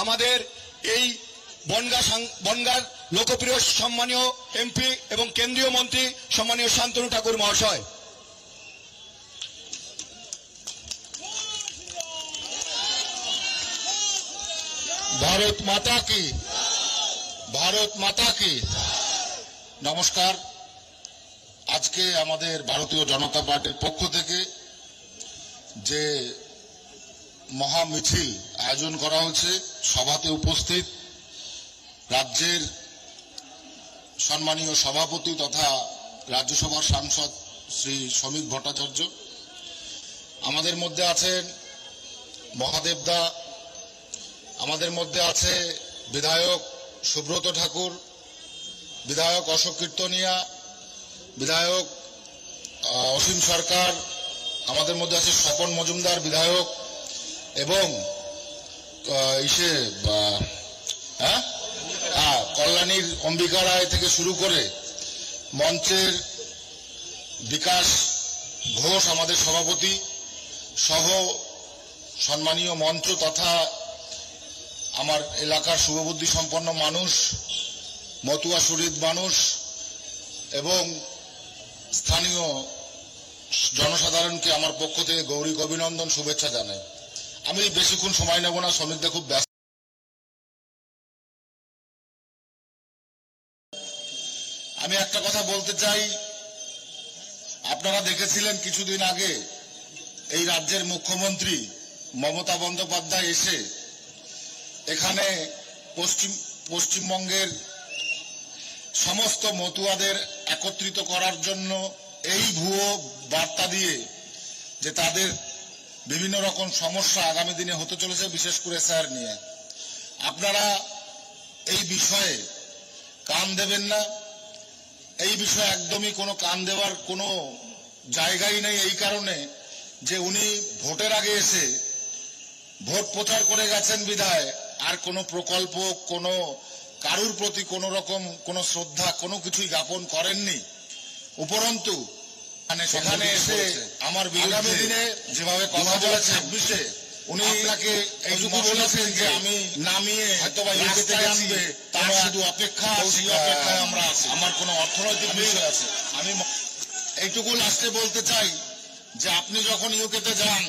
আমাদের এই বনগাঁর লোকপ্রিয় সম্মানীয় এমপি এবং কেন্দ্রীয় মন্ত্রী সম্মানীয় শান্তনু ঠাকুর মহাশয়। ভারত মাতা কি, ভারত মাতা কি। নমস্কার। আজকে আমাদের ভারতীয় জনতা পার্টির পক্ষ থেকে যে মহা মিছিল আয়োজন করা হয়েছে, সভাতে উপস্থিত রাজ্যের সম্মানীয় সভাপতি তথা রাজ্যসভার সাংসদ শ্রী শ্রমিক ভট্টাচার্য, আমাদের মধ্যে আছেন মহাদেব দা, আমাদের মধ্যে আছে বিধায়ক সুব্রত ঠাকুর, বিধায়ক অশোক কীর্তনিয়া, বিধায়ক অসীম সরকার, আমাদের মধ্যে আছে স্বপন মজুমদার বিধায়ক, এবং কল্যাণীর অম্বিকা রায় থেকে শুরু করে মঞ্চের বিকাশ ঘোষ আমাদের সভাপতি সহ সম্মানীয় মঞ্চ তথা আমার এলাকার শুভবুদ্ধি সম্পন্ন মানুষ, মতুয়া শরীদ মানুষ এবং স্থানীয় জনসাধারণকে আমার পক্ষ থেকে গৌরী অভিনন্দন শুভেচ্ছা জানাই। আমি বেশিক্ষণ সময় নেব না, শ্রমিকদের খুব ব্যস্ত। আমি একটা কথা বলতে চাই, আপনারা দেখেছিলেন কিছুদিন আগে এই রাজ্যের মুখ্যমন্ত্রী মমতা বন্দ্যোপাধ্যায় এসে এখানে পশ্চিমবঙ্গের সমস্ত মতুয়াদের একত্রিত করার জন্য এই ভুয়ো বার্তা দিয়ে যে তাদের বিভিন্ন রকম সমস্যা আগামী দিনে হতে চলেছে, বিশেষ করে স্যার নিয়ে, আপনারা এই বিষয়ে কান দেবেন না। এই বিষয়ে একদমই কোনো কান দেওয়ার কোনো জায়গাই নেই, এই কারণে যে উনি ভোটের আগে এসে ভোট প্রচার করে গেছেন বিধায় আর কোনো প্রকল্প, কোনো কারুর প্রতি কোনো রকম কোনো শ্রদ্ধা কোনো কিছুই জ্ঞাপন করেননি। উপরন্তু সেখানে এসে আমার আগামী দিনে যেভাবে কথা বলেছে 26-এ উনি আপনাকে এইটুকু বলেছেন যে আমি নামিয়ে হয়তো বা ইউকে থেকে আনবে, তার শুধু অপেক্ষা, সেই অপেক্ষায় আমরা আছি। আমার কোনো অর্থনৈতিক বিষয় আছে। আমি এইটুকু লাস্টে বলতে চাই যে আপনি যখন ইউকেতে যান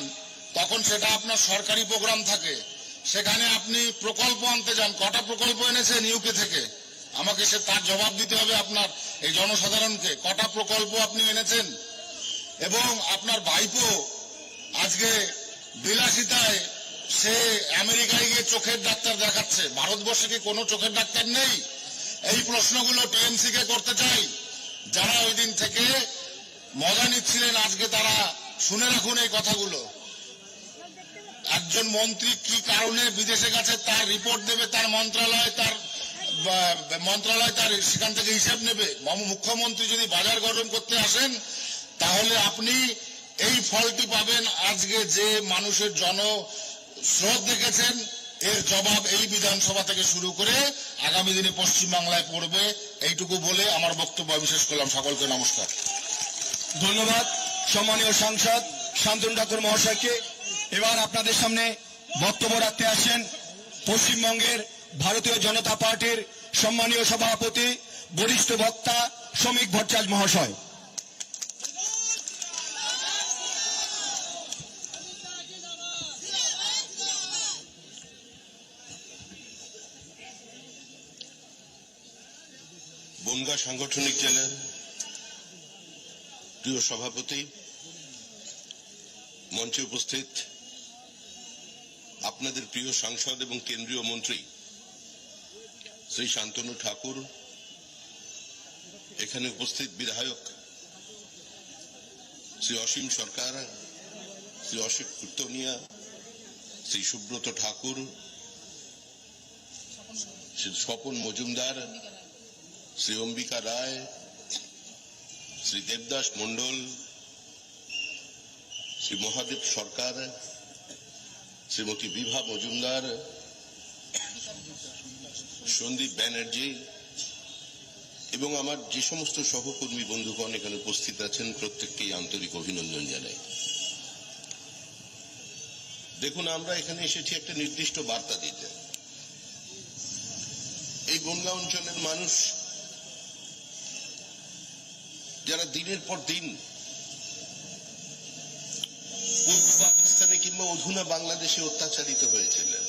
তখন সেটা আপনার সরকারি প্রোগ্রাম থাকে, সেখানে আপনি প্রকল্প আনতে যান। কটা প্রকল্প এনেছেন ইউকে থেকে? আমাকে সে তার জবাব দিতে হবে আপনার এই জনসাধারণকে। কটা প্রকল্প আপনি এনেছেন? এবং আপনার ভাইপো আজকে বিলাসিতায় সে আমেরিকায় গিয়ে চোখের ডাক্তার দেখাচ্ছে, ভারতবর্ষে কি কোনো চোখের ডাক্তার নেই? এই প্রশ্নগুলো টিএমসি কে করতে চাই। যারা ওই দিন থেকে মজা নিচ্ছিলেন আজকে তারা শুনে রাখুন এই কথাগুলো। একজন মন্ত্রী কি কারণে বিদেশে গেছে তার রিপোর্ট দেবে তার মন্ত্রণালয়, তার সেখান থেকে হিসাব নেবে। মুখ্যমন্ত্রী যদি বাজার গরম করতে আসেন তাহলে আপনি এই ফলটি পাবেন। আজকে যে মানুষের জনস্রোত দেখেছেন এর জবাব এই বিধানসভা থেকে শুরু করে আগামী দিনে পশ্চিমবাংলায় পড়বে। এইটুকু বলে আমার বক্তব্য বিশেষ করলাম। সকলকে নমস্কার। ধন্যবাদ সম্মানীয় সাংসদ শান্তনু ঠাকুর মহাশয়কে। এবার আপনাদের সামনে বক্তব্য রাখতে আসেন পশ্চিমবঙ্গের ভারতীয় জনতা পার্টির সম্মানীয় সভাপতি বরিষ্ঠ বক্তা শ্রমিক ভট্টাচার্য মহাশয়। বনগাঁ সাংগঠনিক জেলার প্রিয় সভাপতি, মঞ্চে উপস্থিত আপনাদের প্রিয় সাংসদ এবং কেন্দ্রীয় মন্ত্রী শ্রী শান্তনু ঠাকুর, এখানে উপস্থিত বিধায়ক শ্রী অসীম সরকার, শ্রী অশোক কীর্তনিয়া, শ্রী সুব্রত ঠাকুর, শ্রী স্বপন মজুমদার, শ্রী অম্বিকা রায়, শ্রী দেবদাস মন্ডল, শ্রী মহাদেব সরকার, শ্রীমতী বিভা মজুমদার, সন্দীপ ব্যানার্জি এবং আমার যে সমস্ত সহকর্মী বন্ধুগণ এখানে উপস্থিত আছেন প্রত্যেককেই আন্তরিক অভিনন্দন জানাই। দেখুন, আমরা এখানে এসেছি একটা নির্দিষ্ট বার্তা দিতে বনগাঁ অঞ্চলের মানুষ যারা দিনের পর দিন পূর্ব পাকিস্তানে কিংবা অধুনা বাংলাদেশে অত্যাচারিত হয়েছিলেন,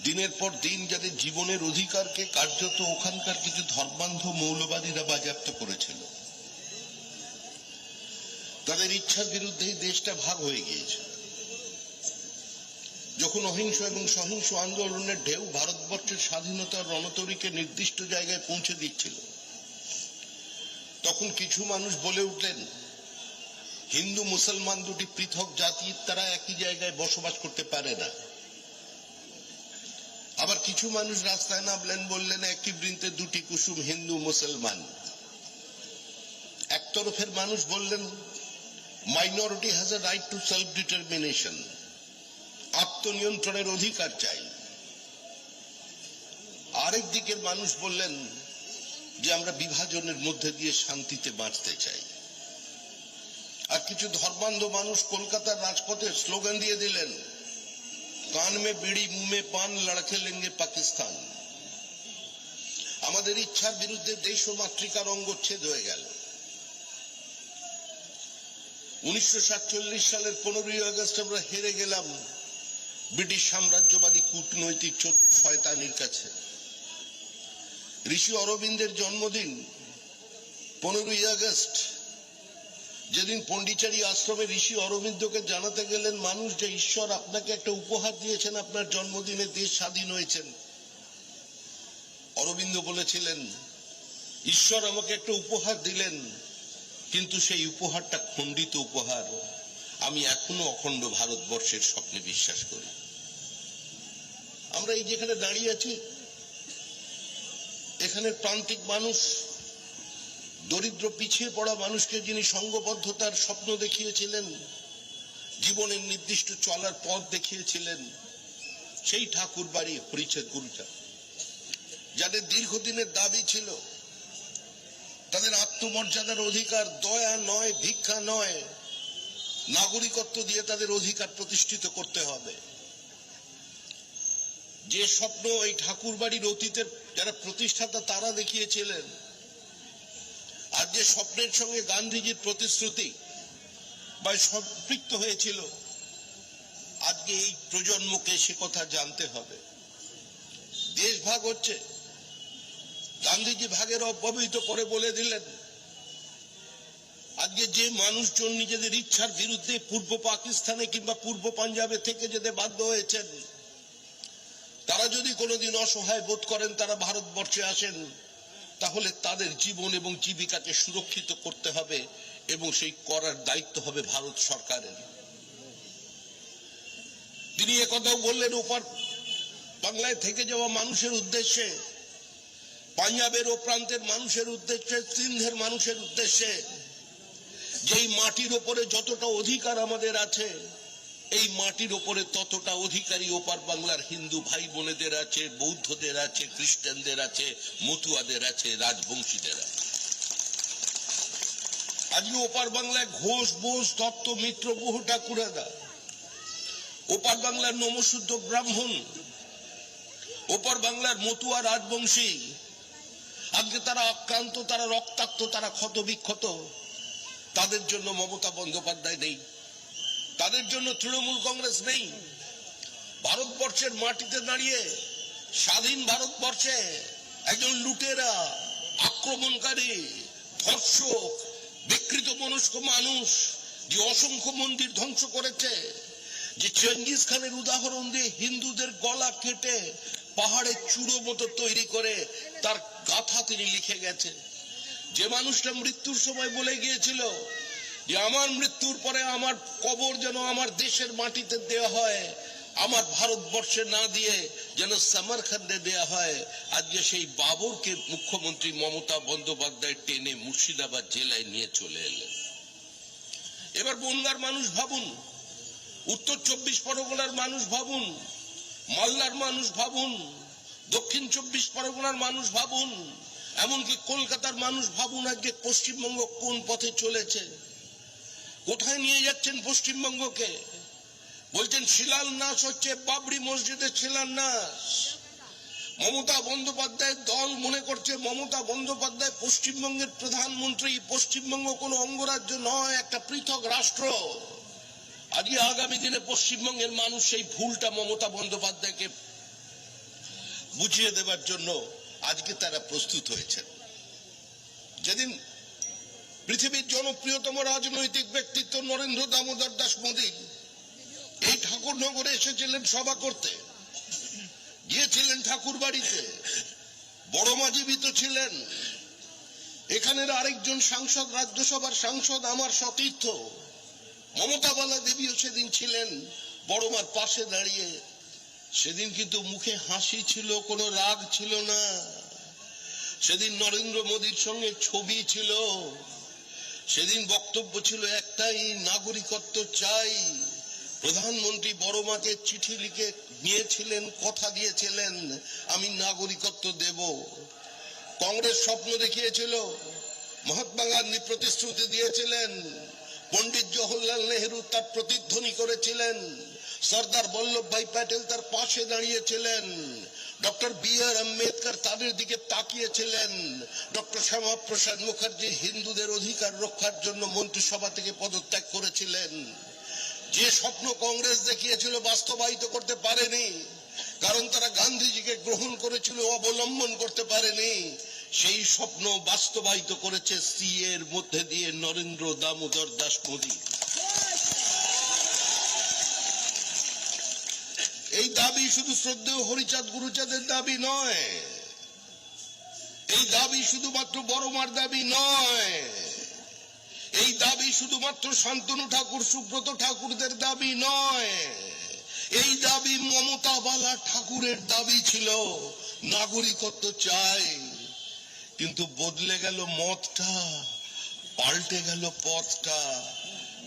দিনের পর দিন যাদের জীবনের অধিকারকে কার্যত ওখানকার কিছু ধর্মান্ধ মৌলবাদীরা বাজেয়াপ্ত করেছিল, তাদের ইচ্ছার বিরুদ্ধেই দেশটা ভাগ হয়ে গিয়েছে। যখন অহিংস এবং সহিংস আন্দোলনের ঢেউ ভারতবর্ষের স্বাধীনতার রণতরীকে নির্দিষ্ট জায়গায় পৌঁছে দিচ্ছিল, তখন কিছু মানুষ বলে উঠলেন হিন্দু মুসলমান দুটি পৃথক জাতি, তারা একই জায়গায় বসবাস করতে পারে না। আবার কিছু মানুষ রাস্তায় নামলেন, বললেন একই বৃন্তে দুটি কুসুম, হিন্দু মুসলমান। এক তরফের মানুষ বললেন minority has a right to self determination, আত্মনিয়ন্ত্রণের অধিকার চাই। আরেক দিকের মানুষ বললেন যে আমরা বিভাজনের মধ্যে দিয়ে শান্তিতে বাঁচতে চাই। আর কিছু ধর্মান্ধ মানুষ কলকাতার রাজপথে স্লোগান দিয়ে দিলেন কান মে বিড়ি মুহ মে পান লড়কে লেঙ্গে পাকিস্তান। আমাদের ইচ্ছার বিরুদ্ধে দেশ ও মাতৃকার অঙ্গচ্ছেদ হয়ে গেল। 1947 সালের 15ই আগস্ট আমরা হেরে গেলাম ব্রিটিশ সাম্রাজ্যবাদী কূটনৈতিক চতুর শয়তানির কাছে। ঋষি অরবিন্দের জন্মদিন 15ই আগস্ট, যেদিন পন্ডিচেরি আশ্রমে ঋষি অরবিন্দকে জানাতে গেলেন মানুষ যে ঈশ্বর আপনাকে একটা উপহার দিয়েছেন, আপনার জন্মদিনে দেশ স্বাধীন হয়েছেন, অরবিন্দ বলেছিলেন ঈশ্বর আমাকে একটা উপহার দিলেন, কিন্তু সেই উপহারটা খণ্ডিত উপহার। আমি এখনো অখণ্ড ভারতবর্ষের স্বপ্নে বিশ্বাস করি। আমরা এই যেখানে দাঁড়িয়ে আছি, এখানের প্রান্তিক মানুষ, দরিদ্র পিছিয়ে পড়া মানুষকে যিনি সংঘবদ্ধতার স্বপ্ন দেখিয়েছিলেন, জীবনের নির্দিষ্ট চলার পথ দেখিয়েছিলেন, সেই ঠাকুর বাড়ি হরিচাঁদ গুরুচাঁদ, যাদের দীর্ঘদিনের দাবি ছিল তাদের আত্মমর্যাদার অধিকার, দয়া নয়, ভিক্ষা নয়, নাগরিকত্ব দিয়ে তাদের অধিকার প্রতিষ্ঠিত করতে হবে। যে স্বপ্ন এই ঠাকুর বাড়ির অতীতের যারা প্রতিষ্ঠাতা তারা দেখিয়েছিলেন, আর যে স্বপ্নের সঙ্গে গান্ধীজির প্রতিশ্রুতি বা সম্পৃক্ত হয়েছিল, আজকে এই প্রজন্মকে সে কথা জানতে হবে। দেশ ভাগ হচ্ছে, গান্ধীজি ভাগের অব্যবহিত পরে বলে দিলেন আজকে যে মানুষজন নিজেদের ইচ্ছার বিরুদ্ধে পূর্ব পাকিস্তানে কিংবা পূর্ব পাঞ্জাবে থেকে যেতে বাধ্য হয়েছেন, তারা যদি কোনোদিন অসহায় বোধ করেন তারা ভারতবর্ষে আসেন, তাহলে তাদের জীবন এবং জীবিকাকে সুরক্ষিত করতে হবে এবং সেই করার দায়িত্ব হবে ভারত সরকারের। তিনি একথাও বললেন ওপার বাংলায় থেকে যাওয়া মানুষের উদ্দেশ্যে, পাঞ্জাবের ও প্রান্তের মানুষের উদ্দেশ্যে, সিন্ধের মানুষের উদ্দেশ্যে, যেই মাটির ওপরে যতটা অধিকার আমাদের আছে, এই মাটির ওপরে ততটা অধিকারী ওপার বাংলার হিন্দু ভাই বোনেদের আছে, বৌদ্ধদের আছে, খ্রিস্টানদের আছে, মতুয়াদের আছে, রাজবংশীদের আছে। আজকে ওপার বাংলায় ঘোষ, বোস, দত্ত, মিত্র, বহু ঠাকুরাদা, ওপার বাংলার নমশূদ্র ব্রাহ্মণ, ওপার বাংলার মতুয়া রাজবংশী, আজকে তারা আক্রান্ত, তারা রক্তাক্ত, তারা ক্ষত বিক্ষত। তাদের জন্য মমতা বন্দ্যোপাধ্যায় নেই, তাদের জন্য তৃণমূল কংগ্রেস নেই। ভারতবর্ষের মাটিতে দাঁড়িয়ে স্বাধীন ভারতবর্ষে একজন লুটেরা, আক্রমণকারী, ধর্ষক, বিকৃত মনস্ক মানুষ যে অসংখ্য মন্দির ধ্বংস করেছে, যে চেঙ্গিস খানের উদাহরণ দিয়ে হিন্দুদের গলা কেটে পাহাড়ের চূড়ো মতো তৈরি করে তার গাথা তিনি লিখে গেছেন, যে মানুষটা মৃত্যুর সময় বলে গিয়েছিল যে আমার মৃত্যুর পরে আমার কবর যেন আমার দেশের মাটিতে দেওয়া হয়, আমার ভারতবর্ষে না দিয়ে যেন সামারখান্ডে দেওয়া হয়। আজকে সেই বাবরকে মুখ্যমন্ত্রী মমতা বন্দ্যোপাধ্যায় টেনে মুর্শিদাবাদ জেলায় নিয়ে চলে এলেন। এবার বনগাঁর মানুষ ভাবুন, উত্তর 24 পরগনার মানুষ ভাবুন, মালদার মানুষ ভাবুন, দক্ষিণ 24 পরগনার মানুষ ভাবুন, এমনকি কলকাতার মানুষ ভাবুন, আজকে পশ্চিমবঙ্গ কোন পথে চলেছে, কোথায় নিয়ে যাচ্ছেন পশ্চিমবঙ্গকে। বলছেন শিলান্যাস হচ্ছে বাবরি মসজিদের শিলান্যাস, মমতা বন্দ্যোপাধ্যায়ের দল মনে করছে মমতা বন্দ্যোপাধ্যায় পশ্চিমবঙ্গের প্রধানমন্ত্রী। পশ্চিমবঙ্গ কোনো অঙ্গরাজ্য নয়, একটা পৃথক রাষ্ট্র। আজকে আগামী দিনে পশ্চিমবঙ্গের মানুষ সেই ভুলটা মমতা বন্দ্যোপাধ্যায়কে বুঝিয়ে দেবার জন্য আজকে তারা প্রস্তুত হয়েছেন। যেদিন পৃথিবীর জনপ্রিয়তম রাজনৈতিক ব্যক্তিত্ব নরেন্দ্র দামোদর দাস মোদী এই ঠাকুরনগরে এসেছিলেন সভা করতে, গিয়েছিলেন ঠাকুর বাড়িতে, বড় মা জীবিত ছিলেন। এখানের আরেকজন সাংসদ, রাজ্যসভার সাংসদ, আমার সতীর্থ মমতা বালা দেবীও সেদিন ছিলেন বড় মার পাশে দাঁড়িয়ে। সেদিন কিন্তু মুখে হাসি ছিল, কোনো রাগ ছিল না। সেদিন নরেন্দ্র মোদীর সঙ্গে ছবি ছিল। সেদিন বক্তব্য ছিল একটাই, নাগরিকত্ব চাই। প্রধানমন্ত্রী বড় মাকে চিঠি লিখে নিয়েছিলেন, কথা দিয়েছিলেন আমি নাগরিকত্ব দেব। কংগ্রেস স্বপ্ন দেখিয়েছিল, মহাত্মা গান্ধী প্রতিশ্রুতি দিয়েছিলেন, পণ্ডিত জওহরলাল নেহেরু তার প্রতিধ্বনি করেছিলেন, সর্দার বল্লভভাই প্যাটেল তার পাশে দাঁড়িয়েছিলেন, ডক্টর বি আর আম্বেদকর তাদের দিকে তাকিয়েছিলেন, ডক্টর শ্যামাপ্রসাদ মুখার্জি হিন্দুদের অধিকার রক্ষার জন্য মন্ত্রিসভা থেকে পদত্যাগ করেছিলেন। যে স্বপ্ন কংগ্রেস দেখিয়েছিল বাস্তবায়িত করতে পারেনি, কারণ তারা গান্ধীজিকে গ্রহণ করেছিল, অবলম্বন করতে পারেনি। সেই স্বপ্ন বাস্তবায়িত করেছে সিএ এর মধ্যে দিয়ে নরেন্দ্র দামোদর দাস মোদী। এই দাবি শুধু শ্রদ্ধেয় হরিচাঁদ গুরুচাঁদের দাবি নয়, এই দাবি শুধুমাত্র বড়মার দাবি নয়, এই দাবি শুধুমাত্র শান্তনু ঠাকুর, সুব্রত ঠাকুরদের দাবি নয়, এই দাবি মমতা বালা ঠাকুরের দাবি ছিল। নাগরিকত্ব চাই, কিন্তু বদলে গেল মতটা, পাল্টে গেল পথটা।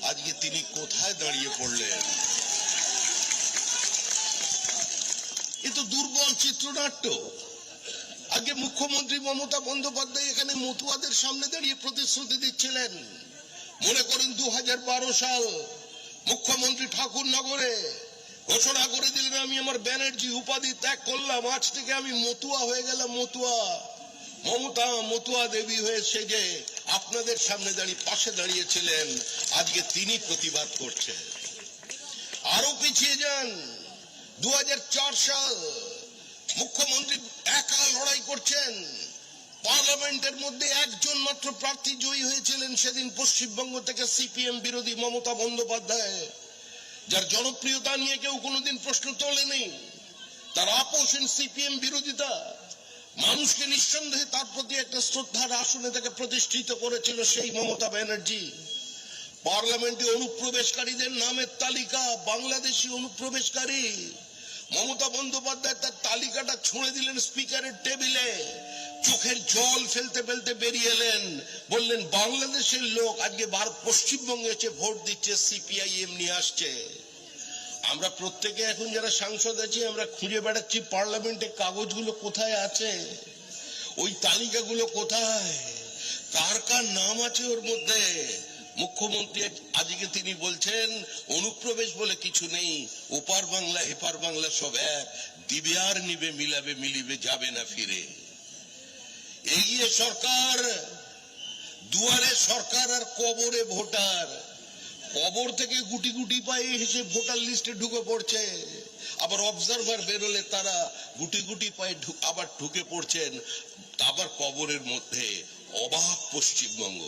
আজকে তিনি কোথায় দাঁড়িয়ে পড়লেন? এ তো দুর্বল চিত্রনাট্য। আগে মুখ্যমন্ত্রী মমতা বন্দ্যোপাধ্যায় এখানে মতুয়াদের সামনে দাঁড়িয়ে প্রতিশ্রুতি দিচ্ছিলেন। মনে করেন 2012 সাল মুখ্যমন্ত্রী ঠাকুরনগরে ঘোষণা করে দিলেন, আমি আমার ব্যানার্জি উপাধি ত্যাগ করলাম, আজ থেকে আমি মতুয়া হয়ে গেলাম। মতুয়া মমতা মতুয়া দেবী হয়ে সেজে আপনাদের সামনে দাঁড়িয়ে পাশে দাঁড়িয়েছিলেন। আজকে তিনি প্রতিবাদ করছেন। আরো পিছিয়ে যান, 2004 সাল মুখ্যমন্ত্রী একা লড়াই করছেন। পার্লামেন্টের মধ্যে একজন মাত্র প্রার্থী জয়ী হয়েছিলেন সেদিন পশ্চিমবঙ্গ থেকে, সিপিএম বিরোধী মমতা বন্দ্যোপাধ্যায়, যার জনপ্রিয়তা নিয়ে কেউ কোনোদিন প্রশ্ন তোলেনি। তার আপোষহীন সিপিএম বিরোধিতা মানুষকে নিঃসন্দেহে তার প্রতি একটা শ্রদ্ধার আসনে তাকে প্রতিষ্ঠিত করেছিল সেই মমতা ব্যানার্জি। পার্লামেন্টে অনুপ্রবেশকারীদের নামের তালিকা, বাংলাদেশি অনুপ্রবেশকারী, মমতা বন্দ্যোপাধ্যায় তার তালিকাটা ছুঁড়ে দিলেন স্পিকারের টেবিলে। চোখের জল ফেলতে ফেলতে বেরিয়ে এলেন, বললেন বাংলাদেশের লোক আজকে পশ্চিমবঙ্গে এসে ভোট দিচ্ছে, সিপিআইএম নিয়ে আসছে। আমরা প্রত্যেকে এখন যারা সাংসদ আছি আমরা খুঁজে বেড়াচ্ছি পার্লামেন্টে কাগজগুলো কোথায় আছে, ওই তালিকাগুলো কোথায়, কার কার নাম আছে ওর মধ্যে। মুখ্যমন্ত্রী আজকে তিনি বলছেন অনুপ্রবেশ বলে কিছু নেই, ওপার বাংলা এপার বাংলা সব এক, দিবে আর নিবে, মিলাবে মিলিবে, যাবে না ফিরে। এগিয়ে সরকার, দুয়ারে সরকার আর কবরে ভোটার। কবর থেকে গুটি গুটি পায়ে এসে ভোটার লিস্টে ঢুকে পড়ছে, আবার অবজারভার বেরোলে তারা গুটি গুটি পায়ে আবার ঢুকে পড়ছেন। আবার কবরের মধ্যে অবাক পশ্চিমবঙ্গ।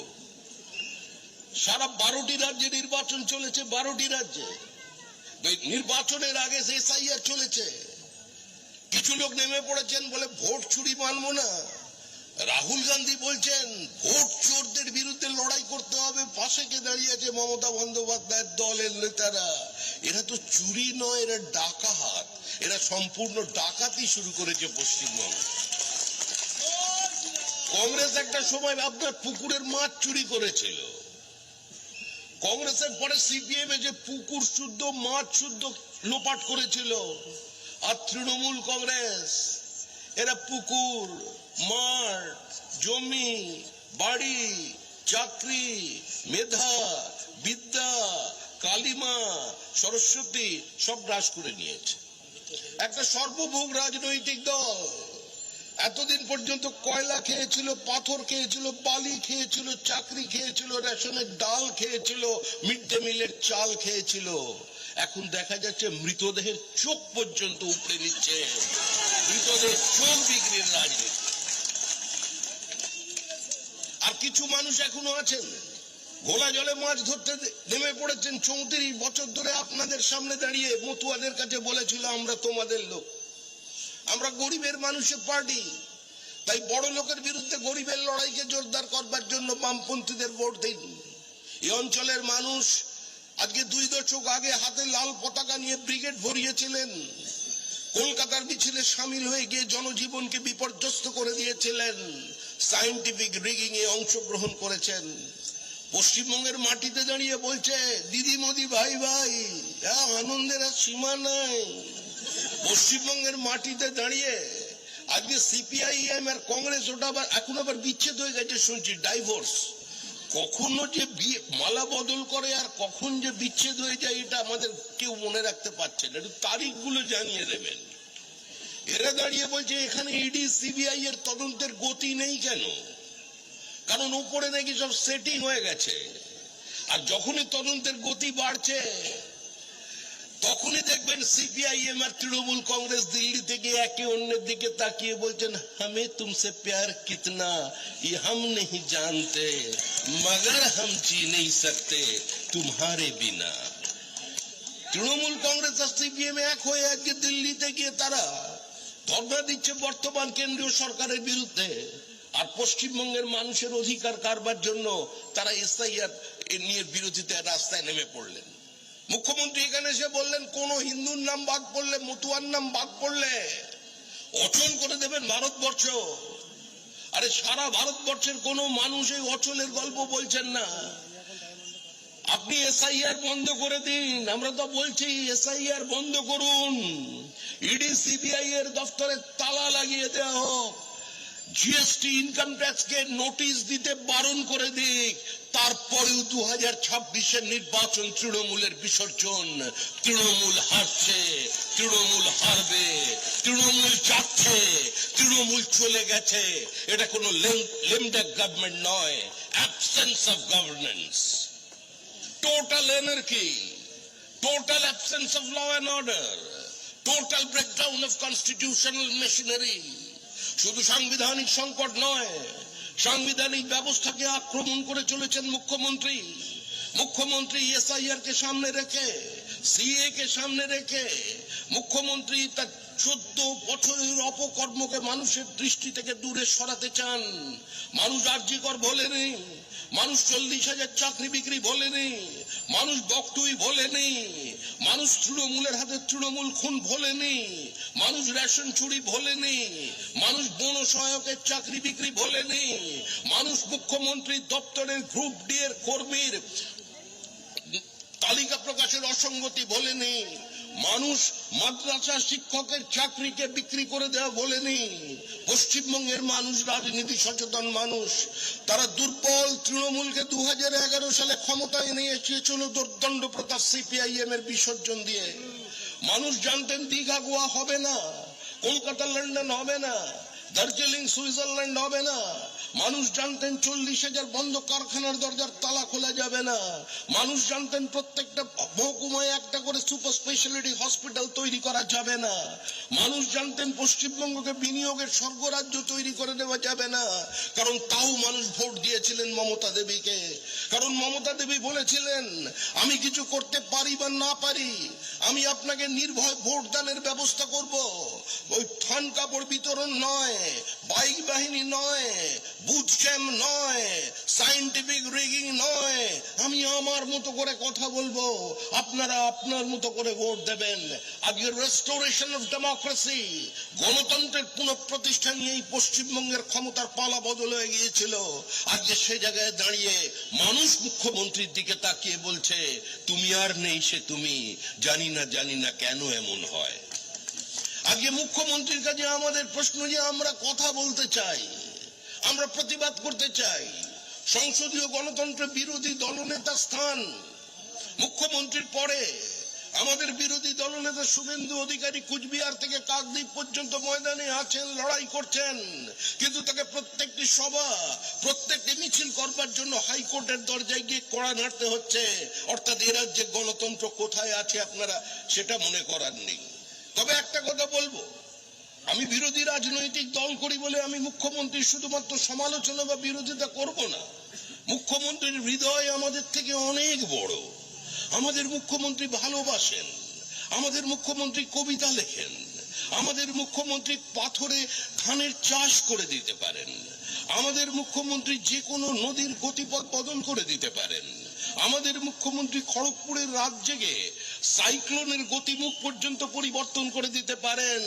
সারা 12টি রাজ্যে নির্বাচন চলেছে, 12টি রাজ্যে নির্বাচনের আগে এসআইআর চলেছে। কিছু লোক নেমে পড়েছেন বলে ভোট চুরি মানব না। রাহুল গান্ধী বলছেন ভোট চোরদের বিরুদ্ধে লড়াই করতে হবে, পাশে কে দাঁড়িয়ে আছে মমতা বন্দ্যোপাধ্যায়ের দলের নেতারা। এরা তো চুরি নয়, এরা ডাকাত, এরা সম্পূর্ণ ডাকাতি শুরু করেছে পশ্চিমবঙ্গে। কংগ্রেস একটা সময় আপনার পুকুরের মাছ চুরি করেছিল, কংগ্রেসের পরে সিপিএম যে পুকুর শুদ্ধ মাছ শুদ্ধ লোপাট করেছিল। আর তৃণমূল কংগ্রেস এরা পুকুর, মাঠ, জমি, বাড়ি, চাকরি, মেধা, বিদ্যা, কালিমা, সরস্বতী সব গ্রাস করে নিয়েছে। একটা সর্বভোগ রাজনৈতিক দল এতদিন পর্যন্ত কয়লা খেয়েছিল, পাথর খেয়েছিল, বালি খেয়েছিল, চাকরি খেয়েছিল, রেশনের ডাল খেয়েছিল, মিড ডে মিলের চাল খেয়েছিল। এখন দেখা যাচ্ছে মৃতদেহের চোখ পর্যন্ত উপড়ে নিচ্ছে, মৃতদেহের চোখ বিক্রির রাজনীতি। আর কিছু মানুষ এখনো আছেন ঘোলা জলে মাছ ধরতে নেমে পড়েছেন। 34 বছর ধরে আপনাদের সামনে দাঁড়িয়ে মতুয়াদের কাছে বলেছিল আমরা তোমাদের লোক, আমরা গরিবের মানুষের পার্টি, তাই বড় লোকের বিরুদ্ধে গরিবের লড়াইকে জোরদার করবার জন্য বামপন্থীদের ভোট দিন। এই অঞ্চলের মানুষ আজকে 2 দশক আগে হাতে লাল পতাকা নিয়ে ব্রিগেড ভরিয়েছিলেন, কলকাতার মিছিলে সামিল হয়ে গিয়ে জনজীবনকে বিপর্যস্ত করে দিয়েছিলেন, সায়েন্টিফিক রিগিং এ অংশগ্রহণ করেছেন। পশ্চিমবঙ্গের মাটিতে দাঁড়িয়ে বলছে দিদি মোদি ভাই ভাই, আনন্দের আর সীমা নাই। পশ্চিমবঙ্গের মাটিতে দাঁড়িয়ে আজকে সিপিআইএম আর কংগ্রেস ওটা এখন আবার বিচ্ছেদ হয়ে গেছে শুনছি, ডাইভোর্স। কখনো যে বিয়ে মালা বদল করে আর কখন যে বিচ্ছেদ হয়ে যায় এটা আমাদের কেউ মনে রাখতে পারছে না, একটু তারিখগুলো জানিয়ে দেবেন। এরা দাঁড়িয়ে বলছে এখানে ইডি সিবিআই এর তদন্তের গতি নেই কেন, কারণ উপরে নাকি সব সেটিং হয়ে গেছে। আর যখনই তদন্তের গতি বাড়ছে তখনই দেখবেন সিপিআইএম আর তৃণমূল কংগ্রেস দিল্লি থেকে একে অন্যের দিকে তাকিয়ে বলছেন হামে তুমসে প্যার কিতনা ये हम नहीं जानते मगर हम जी नहीं सकते तुम्हारे बिना। তৃণমূল কংগ্রেস আর সিপিএম এক হয়ে আজকে দিল্লিতে গিয়ে তারা ধর্ণা দিচ্ছে বর্তমান কেন্দ্রীয় সরকারের বিরুদ্ধে। আর পশ্চিমবঙ্গের মানুষের অধিকার কারবার জন্য তারা এসআইআর নিয়ে বিরোধিতা রাস্তায় নেমে পড়লেন। মুখ্যমন্ত্রী এখানে এসে বললেন কোন হিন্দুর নাম বাদ পড়লে, মতুয়ার নাম বাদ পড়লে অচল করে দেবেন ভারতবর্ষ। আরে সারা ভারতবর্ষের কোন মানুষ এই অচলের গল্প বলছেন না। আপনি এসআইআর বন্ধ করে দিন, আমরা তো বলছি এসআইআর বন্ধ করুন, ইডি সিবিআই এর দফতরে তালা লাগিয়ে দেওয়া হোক, জিএসটি ইনকাম ট্যাক্স কে নোটিশ দিতে বারণ করে দিক। তারপরেও 2026-এর নির্বাচন তৃণমূলের বিসর্জন। তৃণমূল হারছে, তৃণমূল হারবে, তৃণমূল যাচ্ছে, তৃণমূল চলে গেছে। এটা কোনো লেমডাক গভর্নমেন্ট নয়, absence of governance, total anarchy, total absence of law and order, total breakdown of constitutional machinery. শুধু সাংবিধানিক সংকট নয়, সাংবিধানিক ব্যবস্থাকে আক্রমণ করে চলেছেন মুখ্যমন্ত্রী। মুখ্যমন্ত্রী এসআইআর কে সামনে রেখে, সিএ কে সামনে রেখে মুখ্যমন্ত্রী তার 14 বছরের অপকর্মকে মানুষের দৃষ্টি থেকে দূরে সরাতে চান। মানুষ আরজিকর ভোলেনি, মানুষ 40,000 চাকরি বিক্রি ভোলেনি, মানুষ বকটুই ভোলেনি, মানুষ তৃণমূলের হাতে তৃণমূল খুন ভোলেনি, মানুষ রেশন চুরি ভোলেনি, মানুষ বন সহায়কের চাকরি বিক্রি ভোলেনি, মানুষ মুখ্যমন্ত্রীর দপ্তরের গ্রুপ ডি এর কর্মীর তালিকা প্রকাশের অসঙ্গতি ভোলেনি, মানুষ মাদ্রাসা শিক্ষকের চাকরিকে বিক্রি করে দেওয়া বলেনি। পশ্চিমবঙ্গের মানুষ রাজনীতি সচেতন মানুষ, তারা দুর্বল তৃণমূলকে 2011 সালে ক্ষমতায় নিয়ে এসেছিল দুর্দণ্ড প্রতাপ সিপিআইএম এর বিসর্জন দিয়ে। মানুষ জানতেন দীঘা গোয়া হবে না, কলকাতা লন্ডন হবে না, দার্জিলিং সুইজারল্যান্ড হবে না। মানুষ জানতেন 40,000 বন্ধ কারখানার দরজার তালা খোলা যাবে না। মানুষ জানতেন প্রত্যেকটা মহকুমায় একটা করে সুপার স্পেশালিটি হসপিটাল তৈরি করা যাবে না। মানুষ জানতেন পশ্চিমবঙ্গকে বিনিয়োগের স্বর্গরাজ্য তৈরি করে দেওয়া যাবে না। কারণ তাও মানুষ ভোট দিয়েছিলেন মমতা দেবীকে। কারণ মমতা দেবী বলেছিলেন আমি কিছু করতে পারি বা না পারি, আমি আপনাকে নির্ভয় ভোট দানের ব্যবস্থা করব। ওই থান কাপড় বিতরণ নয়, বাইক বাহিনী নয়, বুথ ক্যাম্প নয়, সায়েন্টিফিক রিগিং নয়, আমি আমার মতো করে কথা বলবো, আপনারা আপনার মতো করে ভোট দেবেন। আজকে রেস্টোরেশন অফ ডেমোক্রেসি, গণতন্ত্রের পুনঃপ্রতিষ্ঠা নিয়েই পশ্চিমবঙ্গের ক্ষমতার পালা বদল হয়ে গিয়েছিল। আজকে সে জায়গায় দাঁড়িয়ে মানুষ মুখ্যমন্ত্রীর দিকে তাকিয়ে বলছে তুমি আর নেই সে তুমি, জানি না কেন এমন হয়। আজকে মুখ্যমন্ত্রীর কাছে আমাদের প্রশ্ন যে আমরা কথা বলতে চাই, আমরা প্রতিবাদ করতে চাই। সংসদীয় গণতন্ত্র বিরোধী দলনেতার স্থান মুখ্যমন্ত্রীর পরে আমাদের বিরোধী দলনেতা শুভেন্দু অধিকারী কুচবিহার থেকে কাকদ্বীপ পর্যন্ত ময়দানে আছেন, লড়াই করছেন, কিন্তু তাকে প্রত্যেকটি সভা, প্রত্যেকটি মিছিল করবার জন্য হাইকোর্টের দরজায় গিয়ে কড়া নাড়তে হচ্ছে। অর্থাৎ এ রাজ্যে গণতন্ত্র কোথায় আছে আপনারা সেটা মনে করাননি। তবে একটা কথা বলবো, আমি বিরোধী রাজনৈতিক দল করি বলে আমি মুখ্যমন্ত্রীর শুধুমাত্র সমালোচনা বা বিরোধিতা করব না। মুখ্যমন্ত্রীর হৃদয় আমাদের থেকে অনেক বড়। আমাদের মুখ্যমন্ত্রী ভালোবাসেন, আমাদের মুখ্যমন্ত্রী কবিতা লেখেন, আমাদের মুখ্যমন্ত্রী পাথরে ধানের চাষ করে দিতে পারেন, আমাদের মুখ্যমন্ত্রী যে কোনো নদীর গতিপথ বদল করে দিতে পারেন, আমাদের মুখ্যমন্ত্রী খড়গপুরের রাত জেগে সাইক্লোনের গতিমুখ পর্যন্ত পরিবর্তন করে দিতে পারেন।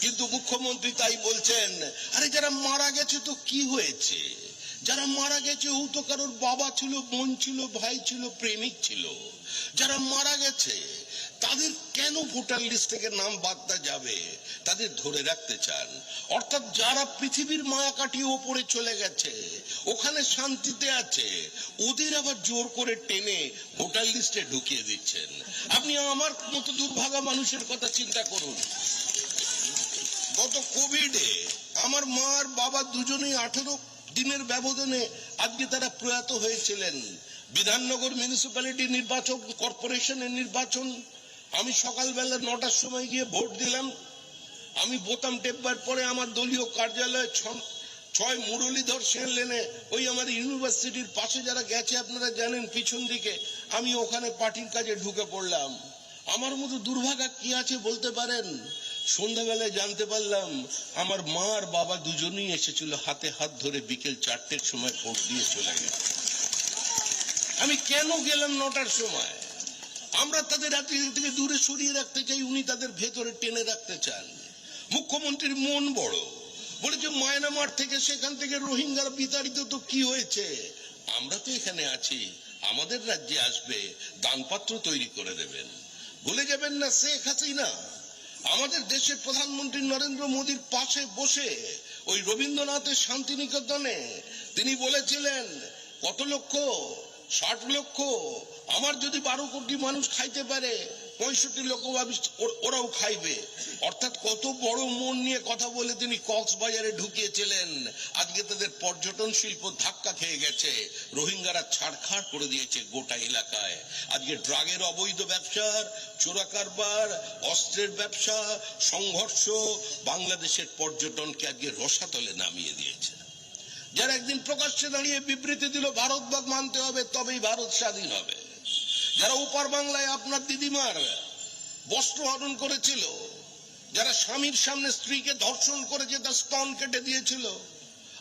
কিন্তু মুখ্যমন্ত্রী তাই বলছেন, আরে যারা মারা গেছে তো কি হয়েছে, যারা মারা গেছে ও তো কারোর বাবা ছিল, বোন ছিল, ভাই ছিল, প্রেমিক ছিল। যারা মারা গেছে তাদের কেন ভোটার লিস্ট থেকে নাম বাদ যাবে, তাদের ধরে রাখতে চান। অর্থাৎ যারা পৃথিবীর মায়া কাটিয়ে ওপরে চলে গেছে, ওখানে শান্তিতে আছে, ওদের আবার জোর করে টেনে ভোটার লিস্টে ঢুকিয়ে দিচ্ছেন। আপনি আমার মতো দুর্ভাগা মানুষের কথা চিন্তা করুন। গত কোভিডে আমার মা আর বাবা দুজনেই 18 দিনের ব্যবধানে আজকে তারা প্রয়াত হয়েছিলেন। বিধাননগর মিউনিসিপ্যালিটি নির্বাচন, কর্পোরেশনের নির্বাচন, আমি সকালবেলা 9টার সময় গিয়ে ভোট দিলাম। আমি বোতাম টেপবার পরে আমার দলীয় কার্যালয়ে 6 মুরলীধর সেন লেনে, ওই আমার ইউনিভার্সিটির পাশে যারা গেছে আপনারা জানেন পিছন দিকে, আমি ওখানে পার্টির কাজে ঢুকে পড়লাম। আমার মতো দুর্ভাগা কি আছে বলতে পারেন? সন্ধ্যাবেলায় জানতে পারলাম আমার মা আর বাবা দুজনেই এসেছিল হাতে হাত ধরে, বিকেল 4টের সময় ভোট দিয়ে চলে গেল। আমি কেন গেলাম 9টার সময়? আমরা তাদের হাত থেকে দূরে সরিয়ে রাখতে চাই, উনি তাদের ভেতরে টেনে রাখতে চান। মুখ্যমন্ত্রীর মন বড়, বলেছে মায়ানমার থেকে, সেখান থেকে রোহিঙ্গারা বিতাড়িত, তো কি হয়েছে, আমরা তো এখানে আছি, আমাদের রাজ্যে আসবে, দানপত্র তৈরি করে দেবেন। ভুলে যাবেন না শেখ হাসিনা আমাদের দেশের প্রধানমন্ত্রী নরেন্দ্র মোদীর পাশে বসে ওই রবীন্দ্রনাথের শান্তিনিকেতনে তিনি বলেছিলেন, কত লক্ষ, 60 লক্ষ, আমার যদি 12 কোটি মানুষ খাইতে পারে, 65 লক্ষ ওরাও খাইবে। অর্থাৎ কত বড় মন নিয়ে কথা বলে তিনি কক্সবাজারে ঢুকিয়েছিলেন। আজকে তাদের পর্যটন শিল্প ধাক্কা খেয়ে গেছে, রোহিঙ্গারা ছাড়খাড় করে দিয়েছে গোটা এলাকায়। আজকে ড্রাগের অবৈধ ব্যবসা, চোরা কারবার, অস্ত্রের ব্যবসা, সংঘর্ষ বাংলাদেশের পর্যটনকে আজকে রসাতলে নামিয়ে দিয়েছে। যারা একদিন প্রকাশ্যে দাঁড়িয়ে বিবৃতি দিল ভারত ভাগ মানতে হবে তবেই ভারত স্বাধীন হবে, যারা উপর বাংলায় আপনার দিদিমার বস্ত্র হরণ করেছিল, যারা স্বামীর সামনে স্ত্রীকে ধর্ষণ করেছে, তার স্তন কেটে দিয়েছিল,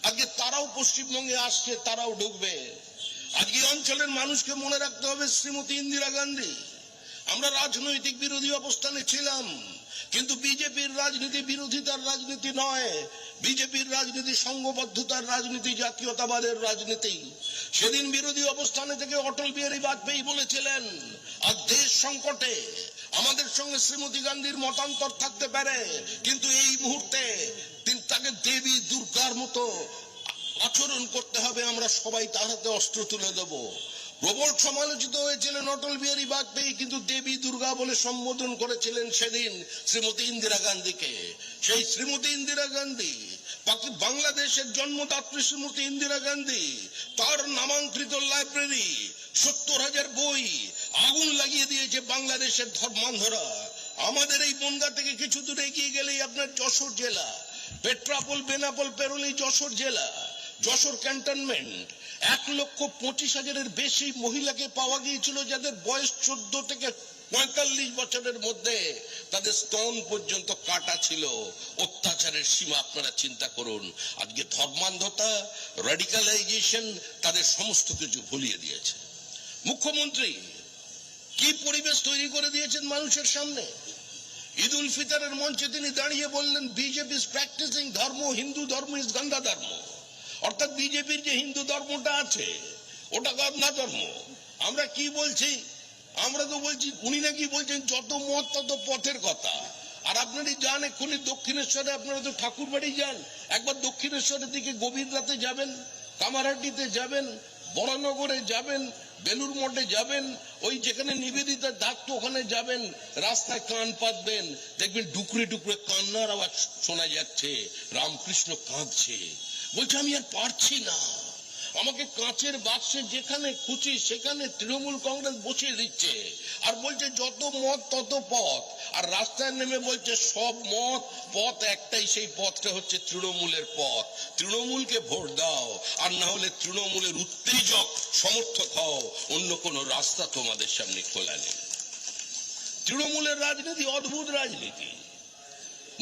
আজকে তারাও পশ্চিমবঙ্গে আসছে, তারাও ঢুকবে। আজকে অঞ্চলের মানুষকে মনে রাখতে হবে শ্রীমতী ইন্দিরা গান্ধী। আমরা রাজনৈতিক বিরোধী অবস্থানে ছিলাম, কিন্তু বিজেপির রাজনীতি বিরোধিতার রাজনীতি নয়, বিজেপির রাজনীতি সংঘবদ্ধতার রাজনীতি, জাতীয়তাবাদের রাজনীতি। সেদিন বিরোধী অবস্থানে থেকে অটল বিহারী বাজপেয়ী বলেছিলেন, আজ দেশ সংকটে, আমাদের সঙ্গে শ্রীমতী গান্ধীর মতান্তর থাকতে পারে, কিন্তু এই মুহূর্তে তাকে দেবী দুর্গার মতো আচরণ করতে হবে, আমরা সবাই তার হাতে অস্ত্র তুলে দেব। প্রবল সমালোচিত হয়েছিলেন অটল বিহারী বাজপেয়ী, কিন্তু দেবী দুর্গা বলে সম্বোধন করেছিলেন সেদিন শ্রীমতী ইন্দিরা গান্ধীকে। সেই শ্রীমতী ইন্দিরা গান্ধী, বাংলাদেশের জন্মদাত্রী শ্রীমতী ইন্দিরা গান্ধী, তার নামাঙ্কিত লাইব্রেরি, 70,000 বই আগুন লাগিয়ে দিয়েছে বাংলাদেশের ধর্মান্ধরা। আমাদের এই বনগা থেকে কিছু দূর এগিয়ে গেলেই আপনার যশোর জেলা, পেট্রাপোল, বেনাপোল পেরোলেই যশোর জেলা, যশোর ক্যান্টনমেন্ট, 1,25,000-এর বেশি মহিলাকে পাওয়া গিয়েছিল যাদের বয়স 14 থেকে 45 বছরের মধ্যে, তাদের স্তন পর্যন্ত কাটা ছিল। অত্যাচারের সীমা আপনারা চিন্তা করুন। আজকে ধর্মান্ধতা, র্যাডিকালাইজেশন তাদের সমস্ত কিছু ভুলিয়ে দিয়েছে। মুখ্যমন্ত্রী কি পরিবেশ তৈরি করে দিয়েছেন মানুষের সামনে। ঈদ উল ফিতরের মঞ্চে তিনি দাঁড়িয়ে বললেন, বিজেপি ইজ প্র্যাকটিসিং ধর্ম, হিন্দু ধর্ম ইজ গান্ধা ধর্ম। অর্থাৎ বিজেপির যে হিন্দু ধর্মটা আছে ওটা গান্ধা ধর্ম। আমরা কি বলছি? আমরা তো বলছি, উনি নাকি বলছেন যত মত তত পথের কথা। আর আপনারা যান এক্ষুনি দক্ষিণেশ্বরে, আপনারা তো ঠাকুর বাড়ি যান, একবার দক্ষিণেশ্বরের দিকে গভীর রাতে যাবেন, কামারহাটিতে যাবেন, বড়নগরে যাবেন, বেলুর মঠে যাবেন, ওই যেখানে নিবেদিতা ডাকতো ওখানে যাবেন, রাস্তায় কান পাতবেন, দেখবেন ডুকরে ডুকরে কান্নার আওয়াজ শোনা যাচ্ছে, রামকৃষ্ণ কাঁদছে, বলছে আমি আর পারছি না, আমাকে কাঁচের বাক্সে যেখানে খুশি সেখানে তৃণমূল কংগ্রেস বসিয়ে দিচ্ছে, আর বলছে যত মত তত পথ, আর রাস্তায় নেমে বলছে সব মত পথ একটাই, সেই পথটা হচ্ছে তৃণমূলের পথ, তৃণমূলকে ভোট দাও, আর না হলে তৃণমূলের উত্তেজক সমর্থক হও, অন্য কোনো রাস্তা তোমাদের সামনে খোলা নেই। তৃণমূলের রাজনীতি অদ্ভুত রাজনীতি।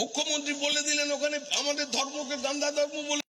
মুখ্যমন্ত্রী বলে দিলেন ওখানে আমাদের ধর্মকে গান্ধা ধর্ম বলে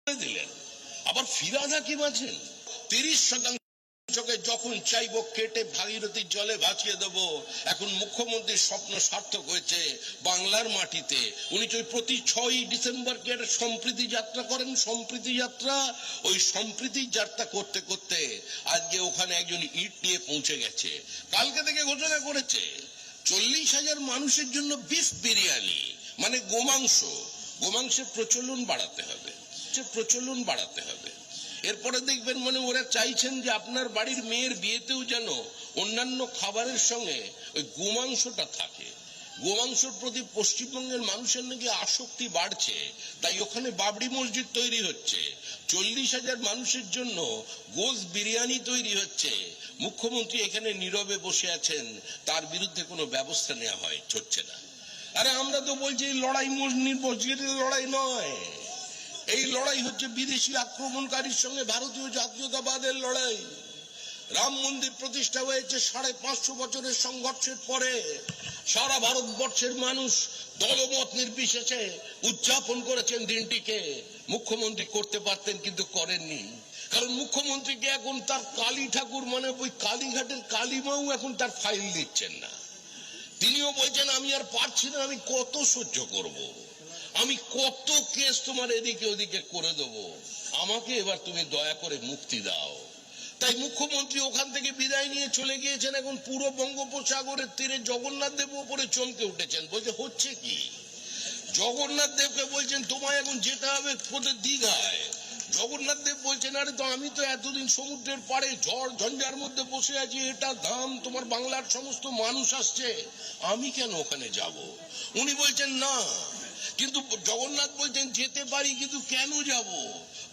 দিলেন। আবার ফিরাদ হাকিম আছেন 30% যখন চাইবো কেটে ভাগীরথীর জলে ভাসিয়ে দেবো। এখন মুখ্যমন্ত্রীর স্বপ্ন সার্থক হয়েছে বাংলার মাটিতে। উনি প্রতি 6ই ডিসেম্বরকে একটা সম্প্রীতি যাত্রা করেন, সম্প্রীতি যাত্রা। ওই সম্প্রীতি যাত্রা করতে করতে আজকে ওখানে একজন ইট নিয়ে পৌঁছে গেছে। কালকে থেকে ঘোষণা করেছে 40,000 মানুষের জন্য বিফ বিরিয়ানি, মানে গোমাংসের প্রচলন বাড়াতে হবে, প্রচলন বাড়াতে হবে। এরপরে দেখবেন মানে ওরা চাইছেন যে আপনার বাড়ির মেয়ের বিয়েতেও যেন অন্যান্য খাবারের সঙ্গে ওই গোমাংসটা থাকে। গোমাংসের প্রতি পশ্চিমবঙ্গের মানুষের নাকি আসক্তি বাড়ছে, তাই ওখানে বাবরি মসজিদ তৈরি হচ্ছে, 40,000 মানুষের জন্য গোশ বিরিয়ানি তৈরি হচ্ছে। মুখ্যমন্ত্রী এখানে নীরবে বসে আছেন, তার বিরুদ্ধে কোনো ব্যবস্থা নেওয়া হচ্ছে না। আরে আমরা তো বলছি এই লড়াই মসজিদের লড়াই নয়, এই লড়াই হচ্ছে বিদেশি আক্রমণকারীর সঙ্গে ভারতীয় জাতীয়তাবাদের লড়াই। রাম মন্দির প্রতিষ্ঠা হয়েছে 550 বছরের সংঘর্ষের পরে। সারা ভারতবর্ষের মানুষ দলমত নির্বিশেষে উদযাপন করেছেন দিনটিকে। মুখ্যমন্ত্রী করতে পারতেন কিন্তু করেননি, কারণ মুখ্যমন্ত্রীকে এখন তার কালী ঠাকুর মানে ওই কালীঘাটের কালীমাও এখন তার ফাইল দিচ্ছেন না। তিনিও বলছেন আমি আর পারছি না, আমি কত সহ্য করব, আমি কত কেস তোমার এদিকে ওদিকে করে দেবো, আমাকে এবার তুমি দয়া করে মুক্তি দাও। তাই মুখ্যমন্ত্রী ওখান থেকে বিদায় নিয়ে চলে গিয়েছেন। এখন পুরো বঙ্গোপসাগরের তীরে জগন্নাথ দেব উপরে চমকে উঠেছেন, বলছে হচ্ছে কি। জগন্নাথ দেবকে বলছেন তোমায় এখন যেতে হবে কোথায়, দীঘায়। জগন্নাথ দেব বলছেন আরে তো আমি তো এতদিন সমুদ্রের পাড়ে ঝড় ঝঞ্ঝার মধ্যে বসে আছি, এটা ধাম, তোমার বাংলার সমস্ত মানুষ আসছে, আমি কেন ওখানে যাব। উনি বলছেন না, কিন্তু জগন্নাথ বলছেন যেতে পারি কিন্তু কেন যাব,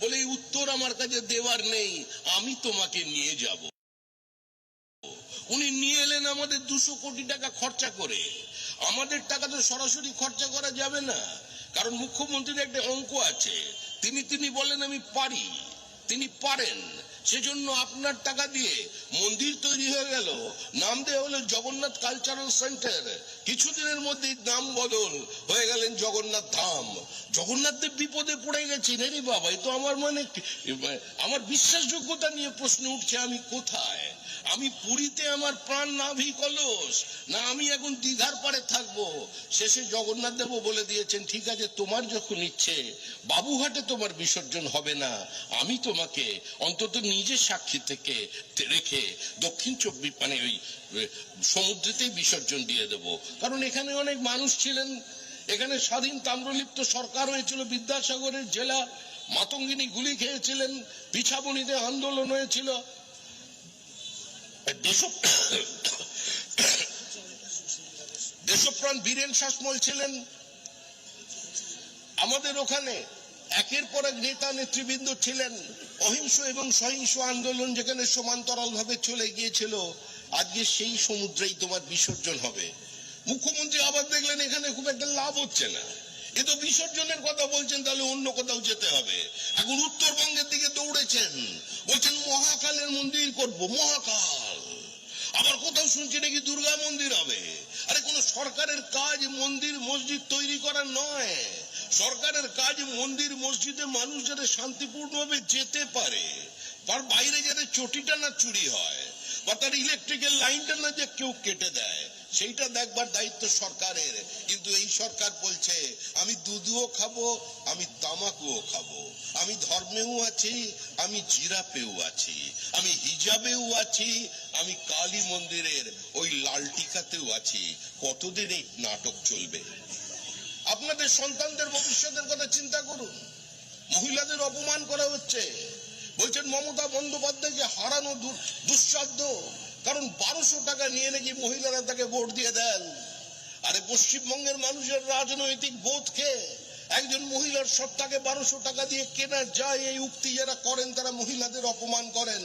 বলে এই উত্তর আমার কাছে দেওয়ার নেই, আমি তোমাকে নিয়ে যাব। উনি নিয়ে এলেন আমাদের 200 কোটি টাকা খরচা করে। আমাদের টাকা তো সরাসরি খরচা করা যাবে না, কারণ মুখ্যমন্ত্রীর একটা অঙ্ক আছে। তিনি বলেন আমি পারি, তিনি পারেন, সেজন্য আপনার টাকা দিয়ে মন্দির তৈরি হয়ে গেল, নাম দেওয়া হলো জগন্নাথ কালচারাল সেন্টার। কিছুদিনের মধ্যেই নাম বদল হয়ে গেলেন জগন্নাথ ধাম। জগন্নাথ দেব বিপদে পড়ে গেছেন, রে বাবা এ তো আমার বিশ্বাসযোগ্যতা নিয়ে প্রশ্ন উঠছে, আমি কোথায়, আমি পুরীতে আমার প্রাণ নাভি কলস, না আমি এখন দীঘার পাড়ে থাকবো। শেষে জগন্নাথ দেব বলে দিয়েছেন ঠিক আছে তোমার যখন ইচ্ছে বাবুঘাটে তোমার বিসর্জন হবে না, আমি তোমাকে অন্তত নিজের সাক্ষী থেকে রেখে দক্ষিণ চব্বিশ মানে ওই সমুদ্রেতেই বিসর্জন দিয়ে দেব। কারণ এখানে অনেক মানুষ ছিলেন, এখানে স্বাধীন তাম্রলিপ্ত সরকার হয়েছিল, বিদ্যাসাগরের জেলা, মাতঙ্গিনী গুলি খেয়েছিলেন, পিছাবনিতে আন্দোলন হয়েছিল, দেশপ্রাণ বীরেন শাসমল ছিলেন। আমাদের ওখানে একের পর এক নেতা নেতৃবৃন্দ ছিলেন। অহিংস এবং সহিংস আন্দোলন যেখানে সমান্তরাল ভাবে চলে গিয়েছিল, আজকে সেই সমুদ্রেই তোমার বিসর্জন হবে। মুখ্যমন্ত্রী আবার দেখলেন এখানে খুব একটা লাভ হচ্ছে না, এ তো বিসর্জনের কথা বলছেন, তাহলে অন্য কোথাও যেতে হবে। এখন উত্তরবঙ্গের দিকে দৌড়েছেন, বলছেন মহাকালের মন্দির করব, মহাকাল। আবার কোথাও শুনছি নাকি দুর্গা মন্দির হবে। আরে কোন সরকারের কাজ মন্দির মসজিদ তৈরি করা নয়। সরকারের কাজ মন্দির মসজিদে মানুষ যাতে শান্তিপূর্ণভাবে যেতে পারে, তার বাইরে যাতে চটিটা না চুরি হয়, বা তার ইলেকট্রিক্যাল লাইনটা না যে কেউ কেটে দেয়, সেইটা দেখবার দায়িত্ব সরকারের। কিন্তু এই সরকার বলছে আমি দুধও খাবো, আমি তামাকও খাবো, আমি ধর্মেও আছি, আমি জিরাপেও আছি, আমি হিজাবেও আছি, আমি কালী মন্দিরের ওই লাল টিকাতেও আছি। কতদিন এই নাটক চলবে? আপনাদের সন্তানদের ভবিষ্যতের কথা চিন্তা করুন। মহিলাদের অপমান করা হচ্ছে, বলছেন মমতা বন্দ্যোপাধ্যায়কে হারানো দুঃসাধ্য, কারণ 1200 টাকা নিয়ে নাকি মহিলারা তাকে ভোট দিয়ে দেন। আরে পশ্চিমবঙ্গের মানুষের রাজনৈতিক বোধকে একজন মহিলার সত্তাকে 1200 টাকা দিয়ে কেনা যায়, এই উক্তি যারা করেন তারা মহিলাদের অপমান করেন।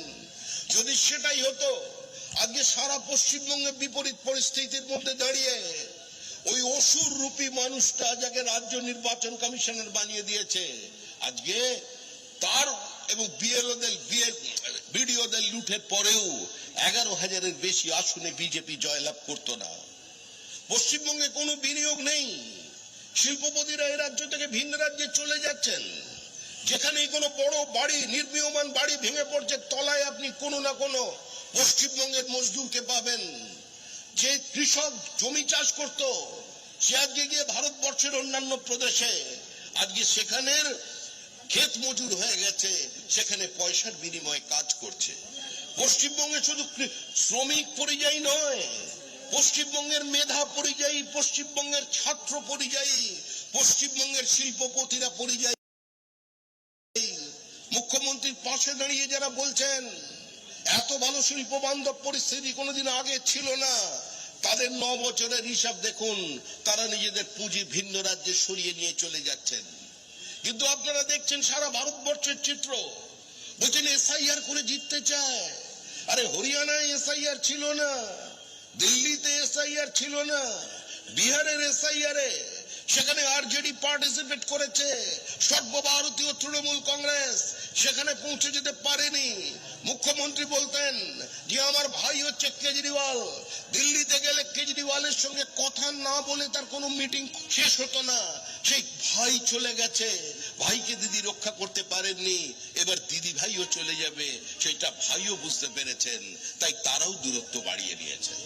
যদি সেটাই হতো, আজকে সারা পশ্চিমবঙ্গে বিপরীত পরিস্থিতির মধ্যে দাঁড়িয়ে ওই অসুর রূপী মানুষটা যাকে রাজ্য নির্বাচন কমিশনার বানিয়ে দিয়েছে, আজকে তার এবং বিডিওদের লুটের পরেও 11,000-এর বেশি আসনে বিজেপি জয়লাভ করতো না। পশ্চিমবঙ্গে কোনো বিনিয়োগ নেই, শিল্পপতিরা এই রাজ্য থেকে ভিন্ন রাজ্যে চলে যাচ্ছেন। যেখানেই কোনো বড় বাড়ি, নির্মীয়মান বাড়ি ভেঙে পড়ছে, তলায় আপনি কোনো না কোনো পশ্চিমবঙ্গের মজদুরকে পাবেন। যে কৃষক জমি চাষ করত, সে আজকে গিয়ে ভারতবর্ষের অন্যান্য প্রদেশে আজকে সেখানের ক্ষেত মজুর হয়ে গেছে, সেখানে পয়সার বিনিময়ে কাজ করছে। পশ্চিমবঙ্গে শুধু শ্রমিক পরিযায়ী নয়, পশ্চিমবঙ্গের মেধা পরিযায়ী, পশ্চিমবঙ্গের ছাত্র পরিযায়ী, পশ্চিমবঙ্গের শিল্পপতিরা পরিযায়ী। মুখ্যমন্ত্রীর পাশে দাঁড়িয়ে যারা বলছেন এত ভালো শিল্প বান্ধব পরিস্থিতি কোনোদিন আগে ছিল না, তাদের 9 বছরের হিসাব দেখুন। তারা নিজেদের পুঁজি ভিন্ন রাজ্যে সরিয়ে নিয়ে চলে যাচ্ছেন। কিন্তু আপনারা দেখছেন সারা ভারতবর্ষের চিত্র, বলছেন এসআইআর করে জিততে চায়। আরে হরিয়ানায় এসআইআর ছিল না, দিল্লিতে এসআইআর ছিল না, বিহারের এসআইআর সেখানে আরজেডি পার্টিসিপেট করেছে, সর্বভারতীয় তৃণমূল কংগ্রেস সেখানে পৌঁছে যেতে পারেনি। মুখ্যমন্ত্রী বলতেন যে আমার ভাই হচ্ছে কেজরিওয়াল, দিল্লিতে গেলে কেজরিওয়ালের সঙ্গে কথা না বলে তার কোনো মিটিং শেষ হতো না। সেই ভাই চলে গেছে, ভাইকে দিদি রক্ষা করতে পারেননি, এবার দিদি ভাইও চলে যাবে, সেটা ভাইও বুঝতে পেরেছেন, তাই তারাও দূরত্ব বাড়িয়ে নিয়েছেন।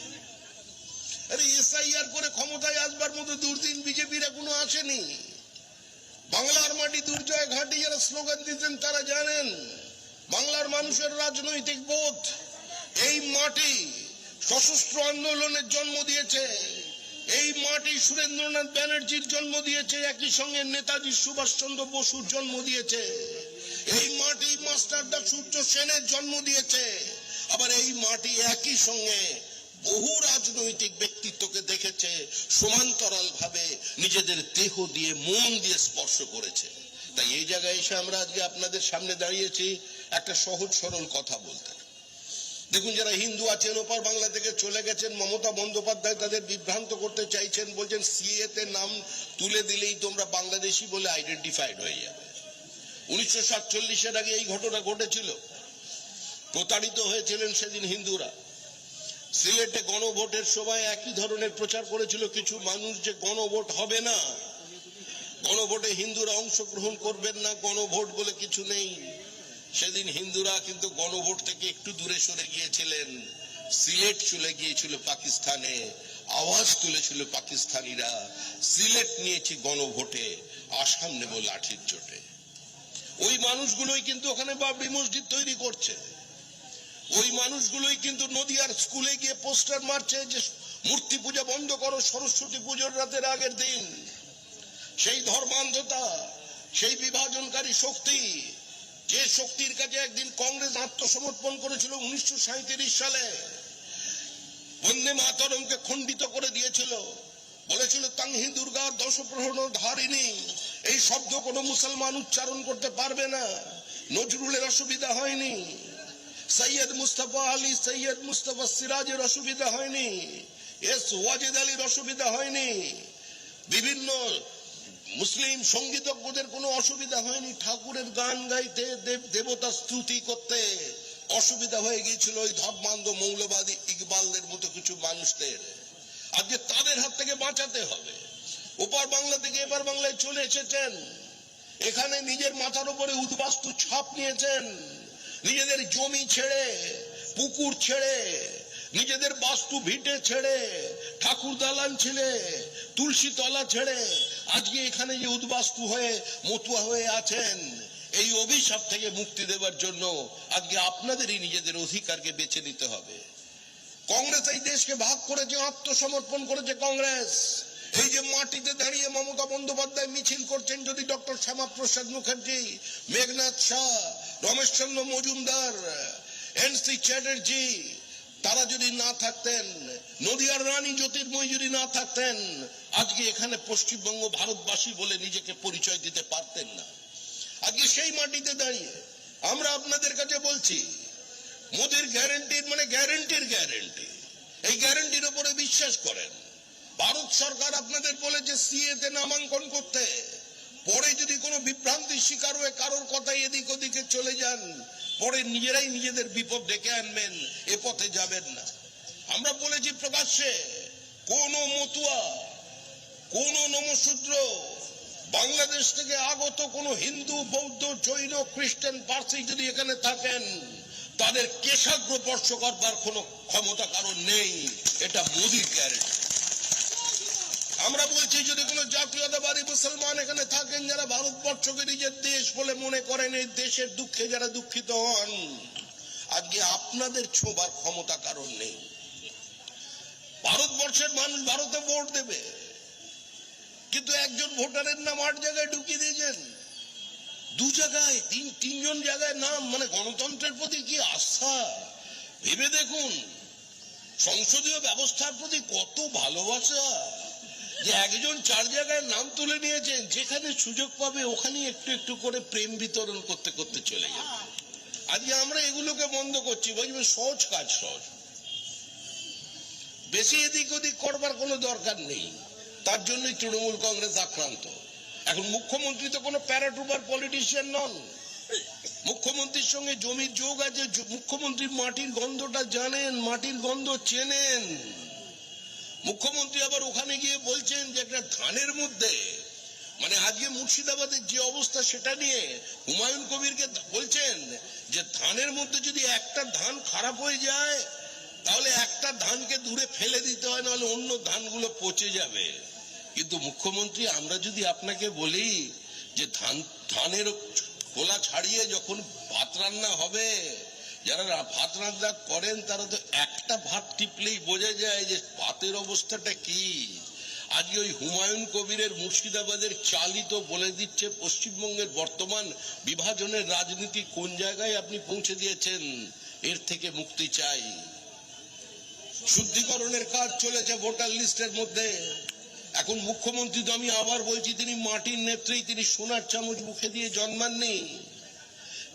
আরে এসআইআর করে ক্ষমতায় আসবার মতো দুর্দিন বিজেপির এখনো আসেনি। বাংলার মাটি দুর্জয় ঘাটে যারা স্লোগান দিতেন তারা জানেন বাংলার মানুষের রাজনৈতিক বোধ। এই মাটি সশস্ত্র আন্দোলনের জন্ম দিয়েছে, এই মাটি সুরেন্দ্রনাথ ব্যানার্জির জন্ম দিয়েছে, একই সঙ্গে নেতাজি সুভাষচন্দ্র বসুর জন্ম দিয়েছে, এই মাটি মাস্টারদা সূর্য সেনের জন্ম দিয়েছে। আবার এই মাটি একই সঙ্গে বহু রাজনৈতিক ব্যক্তিত্বকে দেখেছে, সমান্তরাল ভাবে নিজেদের দেহ দিয়ে মন দিয়ে স্পর্শ করেছে। তাই এই জায়গায় এসে আমরা আজকে আপনাদের সামনে দাঁড়িয়েছি একটা সহজ সরল কথা বলতে। দেখুন, যারা হিন্দু আছেন ওপার বাংলা থেকে চলে গেছেন, মমতা বন্দ্যোপাধ্যায় তাদের বিভ্রান্ত করতে চাইছেন, বলছেন সিএ তে নাম তুলে দিলেই তোমরা বাংলাদেশি বলে আইডেন্টিফাইড হয়ে যাবে। 1947-এর আগে এই ঘটনা ঘটেছিল, প্রতারিত হয়েছিলেন সেদিন হিন্দুরা। সিলেটে গণভোটের সময় একই ধরনের প্রচার করেছিল কিছু মানুষ যে গণভোট হবে না, গণভোটে হিন্দুরা অংশগ্রহণ করবেন না, গণভোট বলে কিছু নেই। সেদিন হিন্দুরা কিন্তু গণভোট থেকে একটু দূরে সরে গিয়েছিলেন, সিলেট চলে গিয়েছিল পাকিস্তানে, আওয়াজ তুলেছিল পাকিস্তানিরা, সিলেট নিয়েছি গণভোটে, আসাম নেব লাঠির চোটে। ওই মানুষগুলোই কিন্তু ওখানে বাবরি মসজিদ তৈরি করছে, ওই মানুষগুলোই কিন্তু নদিয়ার স্কুলে গিয়ে পোস্টার মারছে যে মূর্তি পূজা বন্ধ করো, সরস্বতী পুজোর রাতের আগের দিন। সেই ধর্মান্ধতা, সেই বিভাজনকারী শক্তি, যে শক্তির কাছে একদিন কংগ্রেস আত্মসমর্পণ করেছিল 1937 সালে, বন্দে মাতরমকে খণ্ডিত করে দিয়েছিল, বলেছিল তাংহি দুর্গা দশপ্রহণ ধারিণী, এই শব্দ কোনো মুসলমান উচ্চারণ করতে পারবে না। নজরুলের অসুবিধা হয়নি, সৈয়দ মুস্তফা আলী, সৈয়দ মুস্তফা সিরাজের অসুবিধা হয়নি, এস ওয়াজেদ আলীর অসুবিধা হয়নি, বিভিন্ন মুসলিম সঙ্গীতজ্ঞদের কোনো অসুবিধা হয়নি ঠাকুরের গান গাইতে, দেবতা স্তুতি করতে। অসুবিধা হয়ে গিয়েছিল ওই ধর্মান্ধ মৌলবাদী ইকবালদের মতো কিছু মানুষদের। আজকে তাদের হাত থেকে বাঁচাতে হবে। ওপার বাংলা থেকে এপার বাংলায় চলে এসেছেন, এখানে নিজের মাথার উপরে উদ্বাস্তু ছাপ নিয়েছেন, নিজেদের জমি ছেড়ে, পুকুর ছেড়ে, নিজেদের বাস্তু ভিটে ছেড়ে, ঠাকুর দালান ছেড়ে, তুলসী তলা ছেড়ে আজকে এখানে যে উদ্বাস্তু হয়ে মতুয়া হয়ে আছেন, এই অভিশাপ থেকে মুক্তি দেওয়ার জন্য আজকে আপনাদেরই নিজেদের অধিকারকে বেছে নিতে হবে। কংগ্রেস এই দেশকে ভাগ করেছে, আত্মসমর্পণ করেছে কংগ্রেস। এই যে মাটিতে দাঁড়িয়ে মমতা বন্দ্যোপাধ্যায় মিছিল করছেন, যদি ডক্টর শ্যামাপ্রসাদ মুখার্জি, মেঘনাথ শাহ, রমেশচন্দ্র মজুমদার, এনসি চ্যাটার্জি তারা যদি না থাকতেন, নদিয়ার রানী জ্যোতির্ময়ী যদি না থাকতেন, আজকে এখানে পশ্চিমবঙ্গ ভারতবাসী বলে নিজেকে পরিচয় দিতে পারতেন না। আজকে সেই মাটিতে দাঁড়িয়ে আমরা আপনাদের কাছে বলছি, মোদির গ্যারান্টির মানে গ্যারান্টির গ্যারান্টি, এই গ্যারান্টির উপরে বিশ্বাস করেন। ভারত সরকার আপনাদের বলেছে সিএ তে নামাঙ্কন করতে, পরে যদি কোনো বিভ্রান্তির শিকার হয়ে কারোর কথা এদিক ওদিকে চলে যান, পরে নিজেরাই নিজেদের বিপদ ডেকে আনবেন, এ পথে যাবেন না। আমরা বলেছি প্রকাশ্যে, কোন মতুয়া, কোন নমশূদ্র, বাংলাদেশ থেকে আগত কোন হিন্দু, বৌদ্ধ, জৈন, খ্রিস্টান, পার্সি যদি এখানে থাকেন, তাদের কেশাগ্র স্পর্শ করবার কোন ক্ষমতা কারণ নেই। এটা মোদির গ্যারান্টি। আমরা বলছি, যদি কোনো জাতীয়তাবাদী মুসলমান এখানে থাকেন, যারা ভারতবর্ষকে নিজের দেশ বলে মনে করেন, এই দেশের দুঃখে যারা দুঃখিত হন, আজকে আপনাদের ছোঁবার ক্ষমতা কারণ নেই। ভারতবর্ষের মানুষ ভারতে ভোট দেবে, কিন্তু একজন ভোটারের নাম 8 জায়গায় ঢুকিয়ে দিয়েছেন, 2 জায়গায়, তিনজন জায়গায় নাম। মানে গণতন্ত্রের প্রতি কি আস্থা! ভেবে দেখুন, সংসদীয় ব্যবস্থার প্রতি কত ভালোবাসা, যে একজন 4 জায়গায় নাম তুলে নিয়েছেন, যেখানে সুযোগ পাবে ওখানে একটু একটু করে প্রেম বিতরণ করতে করতে চলে যাবে। আজকে আমরা এগুলোকে বন্ধ করছি, বুঝবেন, সহজ কাজ, সহজ, বেশি এদিক ওদিক করবার কোনো দরকার নেই। তার জন্যই তৃণমূল কংগ্রেস আক্রান্ত। এখন মুখ্যমন্ত্রী তো কোনো প্যারাট্রুপার পলিটিশিয়ান নন, মুখ্যমন্ত্রীর সঙ্গে জমির যোগ আছে, মুখ্যমন্ত্রী মাটির গন্ধটা জানেন, মাটির গন্ধ চেনেন। মুখ্যমন্ত্রী আবার ওখানে গিয়ে বলছেন যে একটা ধানের মধ্যে, মানে আজকে মুর্শিদাবাদের যে অবস্থা সেটা নিয়ে হুমায়ুন কবিরকে বলছেন যে ধানের মধ্যে যদি একটা ধান খারাপ হয়ে যায়, তাহলে একটা ধানকে দূরে ফেলে দিতে হয়, নাহলে অন্য ধানগুলো পচে যাবে। কিন্তু মুখ্যমন্ত্রী, আমরা যদি আপনাকে বলি যে ধানের খোলা ছাড়িয়ে যখন ভাত রান্না হবে, যারা ভাত রান্না করেন তারা তো একটা ভাত টিপলেই বোঝা যায় যে ভাতের অবস্থাটা কি। আজকে ওই হুমায়ুন কবিরের মুর্শিদাবাদের চালই তো বলে দিচ্ছে পশ্চিমবঙ্গের বর্তমান বিভাজনের রাজনীতি কোন জায়গায় আপনি পৌঁছে দিয়েছেন। এর থেকে মুক্তি চাই। শুদ্ধিকরণের কাজ চলেছে ভোটার লিস্টের মধ্যে। এখন মুখ্যমন্ত্রী তো, আমি আবার বলছি, তিনি মাটির নেত্রী, তিনি সোনার চামচ মুখে দিয়ে জন্মাননি,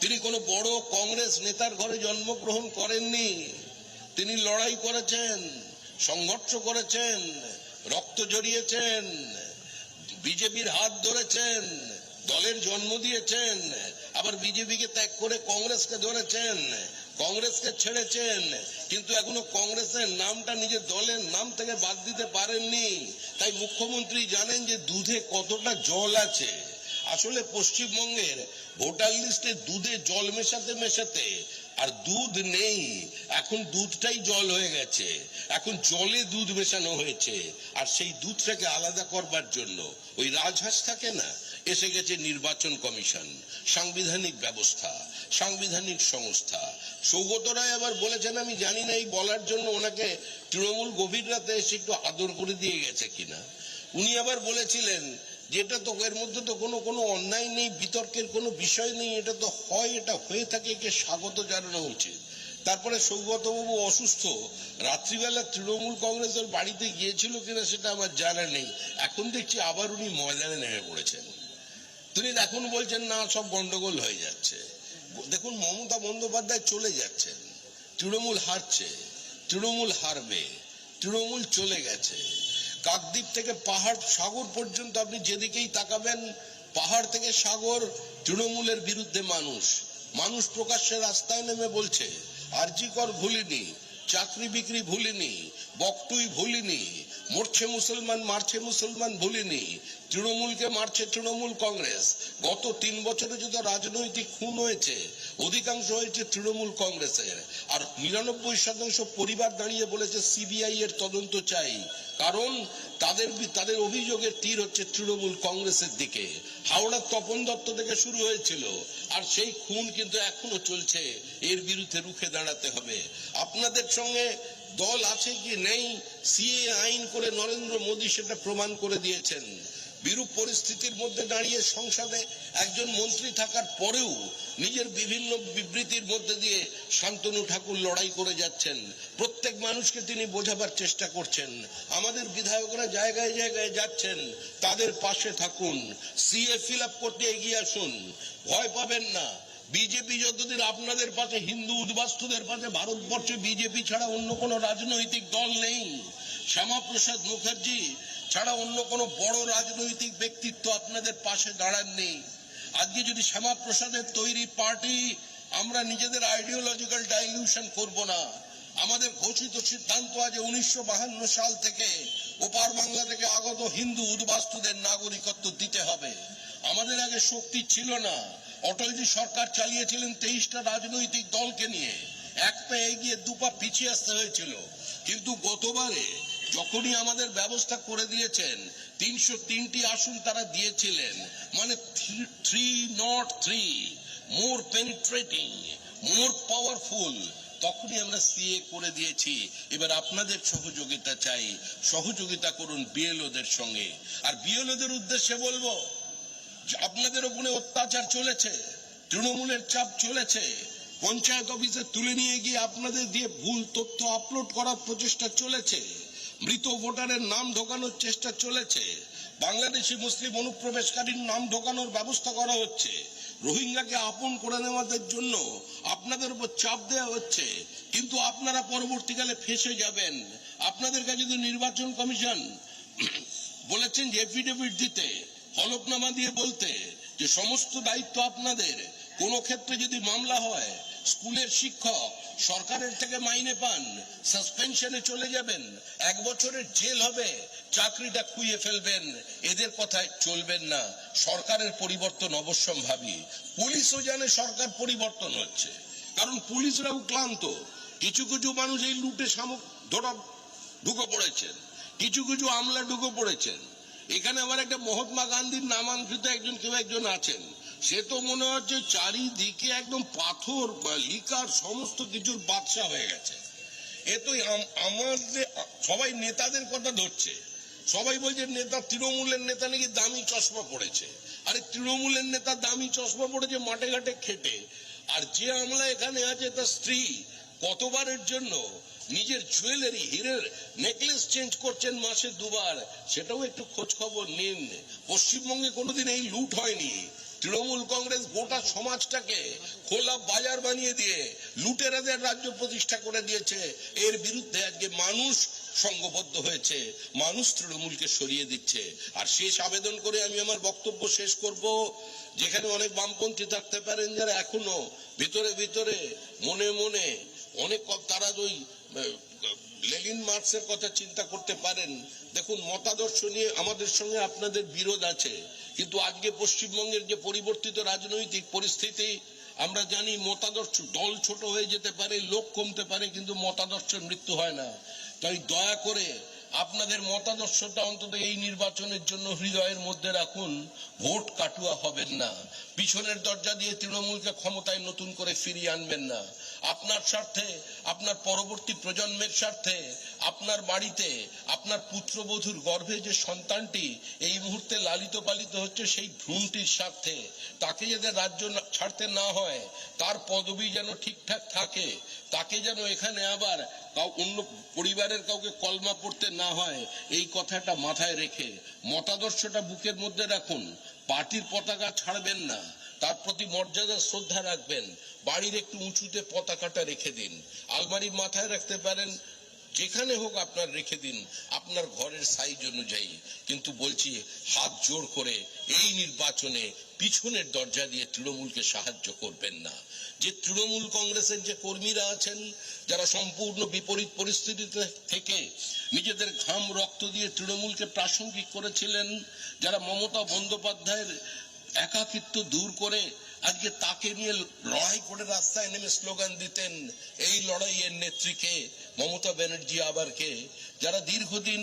তিনি কোনো বড় কংগ্রেস নেতার ঘরে জন্মগ্রহণ করেননি। তিনি লড়াই করেছেন, সংঘর্ষ করেছেন, রক্ত জড়িয়েছেন, বিজেপির হাত ধরেছেন, দলের জন্ম দিয়েছেন, আবার বিজেপিকে ত্যাগ করে কংগ্রেসকে ধরেছেন, কংগ্রেসকে ছেড়েছেন, কিন্তু এখনো কংগ্রেসের নামটা নিজের দলের নাম থেকে বাদ দিতে পারেননি। তাই মুখ্যমন্ত্রী জানেন যে দুধে কতটা জল আছে। আসলে পশ্চিমবঙ্গের ভোটার লিস্টে দুধে জল মেশাতে মেশাতে আর দুধ নেই, এখন দুধটাই জল হয়ে গেছে, এখন জলে দুধ মেশানো হয়েছে। আর সেই দুধটাকে আলাদা করবার জন্য ওই রাজহাঁস থাকে না, এসে গেছে নির্বাচন কমিশন, সাংবিধানিক ব্যবস্থা, সাংবিধানিক সংস্থা। সৌগত রায় আবার বলেছেন, আমি জানি না এই বলার জন্য ওনাকে তৃণমূল গভীর রাতে এসে একটু আদর করে দিয়ে গেছে কিনা। উনি আবার বলেছিলেন যে এটা তো, এর মধ্যে তো কোনো অন্যায় নেই, বিতর্কের কোনো বিষয় নেই, এটা তো হয়, এটা হয়ে থাকে, একে স্বাগত জানানো উচিত। তারপরে সৌগতবাবু অসুস্থ, রাত্রিবেলা তৃণমূল কংগ্রেসের বাড়িতে গিয়েছিল কিনা সেটা আমার জানা নেই। এখন দেখছি আবার উনি ময়দানে নেমে পড়েছেন। তিনি এখন বলছেন না, সব গন্ডগোল হয়ে যাচ্ছে। দেখুন, মমতা বন্দ্যোপাধ্যায় চলে যাচ্ছেন, তৃণমূল হারছে, তৃণমূল হারবে, তৃণমূল চলে গেছে। কাকদ্বীপ থেকে পাহাড় সাগর পর্যন্ত আপনি যেদিকেই তাকাবেন, পাহাড় থেকে সাগর তৃণমূলের বিরুদ্ধে মানুষ প্রকাশ্যে রাস্তায় নেমে বলছে আরজি কর ভুলিনি, চাকরি বিক্রি ভুলিনি, বকটুই ভুলিনি, মরছে মুসলমান মারছে মুসলমান ভুলিনি, তৃণমূলকে মারছে তৃণমূল কংগ্রেস। গত 3 বছরে যত রাজনৈতিক খুন হয়েছে অধিকাংশ হয়েছে তৃণমূল কংগ্রেসের। আর 99% পরিবার দাঁড়িয়ে বলেছে সিবিআই এর তদন্ত চাই, কারণ তাদের অভিযোগের তীর হচ্ছে তৃণমূল কংগ্রেসের দিকে। হাওড়ার তপন দত্ত থেকে শুরু হয়েছিল, আর সেই খুন কিন্তু এখনো চলছে। এর বিরুদ্ধে রুখে দাঁড়াতে হবে। আপনাদের সঙ্গে দল আছে কি নেই, সিএ আইন করে নরেন্দ্র মোদী সেটা প্রমাণ করে দিয়েছেন। বিরূপ পরিস্থিতির মধ্যে দাঁড়িয়ে সংসদে একজন মন্ত্রী থাকার পরেও নিজের বিভিন্ন বিবৃতির মধ্যে দিয়ে শান্তনু ঠাকুর লড়াই করে যাচ্ছেন। প্রত্যেক মানুষকে তিনি বোঝাবার চেষ্টা করছেন। আমাদের বিধায়করা জায়গায় জায়গায় যাচ্ছেন, তাদের পাশে থাকুন, সিএ ফিল আপ করতে এগিয়ে আসুন, ভয় পাবেন না। বিজেপি যতদিন আপনাদের পাশে, হিন্দু উদ্বাস্তুদের পাশে ভারতবর্ষে বিজেপি ছাড়া অন্য কোনো রাজনৈতিক দল নেই। শ্যামাপ্রসাদ মুখার্জি ছাড়া অন্য কোনো বড় রাজনৈতিক ব্যক্তিত্ব আপনাদের পাশে দাঁড়াননি। আজকে যদি শ্যামাপ্রসাদের তৈরি পার্টি, আমরা নিজেদের আইডিওলজিক্যাল ডাইলিউশন করব না। আমাদের ঘোষিত সিদ্ধান্ত আছে 1952 সাল থেকে ওপার বাংলা থেকে আগত হিন্দু উদ্বাস্তুদের নাগরিকত্ব দিতে হবে। আমাদের আগে শক্তি ছিল না। অটলজি সরকার চালিয়েছিলেন 23টা রাজনৈতিক দলকে নিয়ে, এক পা এগিয়ে 2 পা পিছিয়ে আসতে হয়েছিল। কিন্তু গতবারে যখনই আমাদের ব্যবস্থা করে দিয়েছেন, 303টি আসন তারা দিয়েছিলেন, মানে 303 মোর পেনিট্রেটিং, মোর পাওয়ারফুল, তখনই আমরা সিএ করে দিয়েছি। এবার আপনাদের সহযোগিতা চাই, সহযোগিতা করুন বিএলওদের সঙ্গে। আর বিএলওদের উদ্দেশ্যে বলবো, আপনাদের উপরে অত্যাচার চলেছে, তৃণমূলের চাপ চলেছে, পঞ্চায়েত অফিসে তুলে নিয়ে গিয়ে আপনাদের দিয়ে ভুল তথ্য আপলোড করার প্রচেষ্টা চলেছে, মৃত ভোটারের নাম ঢোকানোর চেষ্টা চলেছে, বাংলাদেশি মুসলিম অনুপ্রবেশকারীর নাম ঢোকানোর ব্যবস্থা করা হচ্ছে, রোহিঙ্গাকে আপন করে নেওয়াদের জন্য আপনাদের উপর চাপ দেওয়া হচ্ছে। কিন্তু আপনারা পরবর্তীকালে ফেঁসে যাবেন। আপনাদের কাছে যদি নির্বাচন কমিশন বলেছেন যে এফিডেভিট দিতে, হলফনামা দিয়ে বলতে যে সমস্ত দায়িত্ব আপনাদের, কোন ক্ষেত্রে যদি মামলা হয়, স্কুলের শিক্ষক সরকারের থেকে মাইনে পান, সাসপেনশনে চলে যাবেন, 1 বছরের জেল হবে, চাকরিটা খুইয়ে ফেলবেন, এদের কথায় চলবেন না। সরকারের পরিবর্তন অবশ্যম্ভাবী। পুলিশও জানে সরকার পরিবর্তন হচ্ছে, কারণ পুলিশরাও ক্লান্ত। কিছু কিছু মানুষ এই লুটে ঢুকে পড়েছেন, কিছু কিছু আমলা ঢুকে পড়েছেন। এখানে আবার একটা মহাত্মা গান্ধীর নামাঙ্কিত কেউ একজন আছেন, সে তো মনে হচ্ছে চারিদিকে একদম পাথর লিকার সমস্ত কিছুর বাদশা হয়ে গেছে। এ তো আমাদের সবাই নেতাদের কথা ধরছে, সবাই বলছে নেতা, তৃণমূলের নেতা নাকি দামি চশমা পড়েছে। আরে তৃণমূলের নেতা দামি চশমা পড়েছে মাঠে ঘাটে খেটে। আর যে আমলা এখানে আছে তার স্ত্রী কতবারের জন্য নিজের জুয়েলারি, হীরের নেকলেস চেঞ্জ করছেন মাসে 2 বার, সেটাও একটু খোঁজ খবর নিন। পশ্চিমবঙ্গে কোনোদিন এই লুট হয়নি। তৃণমূল কংগ্রেস গোটা সমাজটাকে খোলা বাজার বানিয়ে দিয়ে লুটেরাদের রাজ্য প্রতিষ্ঠা করে দিয়েছে। এর বিরুদ্ধে আজকে মানুষ সংঘবদ্ধ হয়েছে, মানুষ তৃণমূলকে সরিয়ে দিচ্ছে। আর শেষ আবেদন করে আমি আমার বক্তব্য শেষ করব, যেখানে অনেক বামপন্থী থাকতে পারেন যারা এখনো ভিতরে ভিতরে মনে মনে অনেক, তারা ওই লেনিন মার্কসের কথা চিন্তা করতে পারেন। দেখুন, মতাদর্শ নিয়ে আমাদের সঙ্গে আপনাদের বিরোধ আছে, কিন্তু আজকে পশ্চিমবঙ্গের যে পরিবর্তিত রাজনৈতিক পরিস্থিতি, আমরা জানি মতাদর্শ, দল ছোট হয়ে যেতে পারে, লোক কমতে পারে, কিন্তু মতাদর্শের মৃত্যু হয় না। তাই দয়া করে আপনাদের মতাদর্শটা অন্তত এই নির্বাচনের জন্য হৃদয়ের মধ্যে রাখুন। ভোট কাটুয়া হবেন না, পিছনের দরজা দিয়ে তৃণমূলকে ক্ষমতায় নতুন করে ফিরিয়ে আনবেন না। আপনার স্বার্থে, আপনার পরবর্তী প্রজন্মের স্বার্থে, আপনার বাড়িতে আপনার পুত্রবধূর গর্ভে যে সন্তানটি এই মুহূর্তে লালিত পালিত হচ্ছে, সেই ভ্রূণটির স্বার্থে, তাকে যাতে রাজ্য ছাড়তে না হয়, তার পদবি যেন ঠিকঠাক থাকে, তাকে যেন এখানে আবার অন্য পরিবারের কাউকে কলমা পড়তে না হয়, এই কথাটা মাথায় রেখে মতাদর্শটা বুকের মধ্যে রাখুন। পার্টির পতাকা ছাড়বেন না, তার প্রতি মর্যাদা শ্রদ্ধা রাখবেন। বাড়ির একটু উঁচুতে পতাকাটা রেখে দিন। আলমারির মাথায় রাখতে পারেন, যেখানে হোক আপনার রেখে দিন আপনার ঘরের সাইজ অনুযায়ী, কিন্তু বলছি হাত জোর করে এই নির্বাচনে পিছনের দরজা দিয়ে তৃণমূলকে সাহায্য করবেন না। যে তৃণমূল কংগ্রেসের যে কর্মীরা আছেন, যারা সম্পূর্ণ বিপরীত পরিস্থিতিতে থেকে নিজেদের ঘাম রক্ত দিয়ে তৃণমূলকে প্রাসঙ্গিক করেছিলেন, যারা মমতা বন্দ্যোপাধ্যায়ের একাকিত্ব দূর করে আজকে তাকে নিয়ে লড়াই করে রাস্তায় নেমে স্লোগান দিতেন, এই লড়াইয়ের নেত্রীকে মমতা ব্যানার্জি আবারকে, যারা দীর্ঘদিন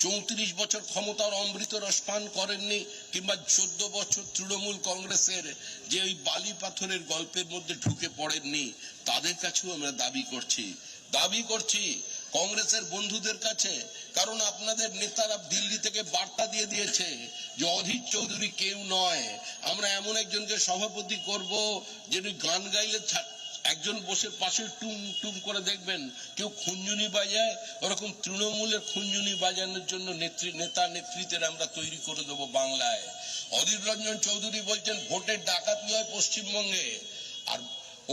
34 বছর ক্ষমতার অমৃত রস পান করেননি, কিংবা 14 বছর তৃণমূল কংগ্রেসের যে ওই বালি পাথরের গল্পের মধ্যে ঢুকে পড়েননি, তাদের কাছেও আমরা দাবি করছি কংগ্রেসের বন্ধুদের কাছে, কারণ আপনাদের নেতারা দিল্লি থেকে বার্তা দিয়ে দিয়েছে যে অধীর চৌধুরী কেউ নয়, আমরা এমন একজনকে সভাপতি করব যিনি গান গাইলে একজন বসে পাশে টুম টুম করে দেখবেন কেউ খুঞ্জুনি বাজায়, ওরকম তৃণমূলের খুঞ্জুনি বাজানোর জন্য নেতা নেতৃত্বের আমরা তৈরি করে দেবো বাংলায়। অধীর রঞ্জন চৌধুরী বলছেন ভোটের ডাকাতি হয় পশ্চিমবঙ্গে, আর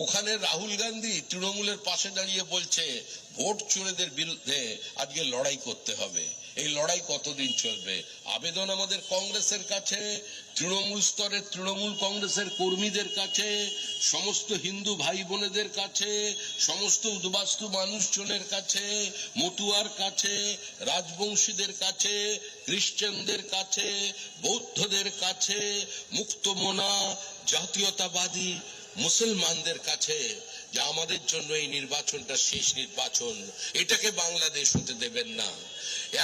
ওখানে রাহুল গান্ধী তৃণমূলের পাশে দাঁড়িয়ে বলছে ভোট চোরেদের বিরুদ্ধে আজকে লড়াই করতে হবে। এই লড়াই কতদিন চলবে? আবেদন আমাদের কংগ্রেসের কাছে, তৃণমূল স্তরের তৃণমূল কংগ্রেসের কর্মীদের কাছে, সমস্ত হিন্দু ভাই বোনেদের কাছে, সমস্ত উদ্বাস্তু মানুষজনের কাছে, মতুয়ার কাছে, রাজবংশীদের কাছে, খ্রিস্টানদের কাছে, বৌদ্ধদের কাছে, মুক্তমনা জাতীয়তাবাদী মুসলমানদের কাছে, যে আমাদের জন্য এই নির্বাচনটা শেষ নির্বাচন, এটাকে বাংলাদেশ হতে দেবেন না।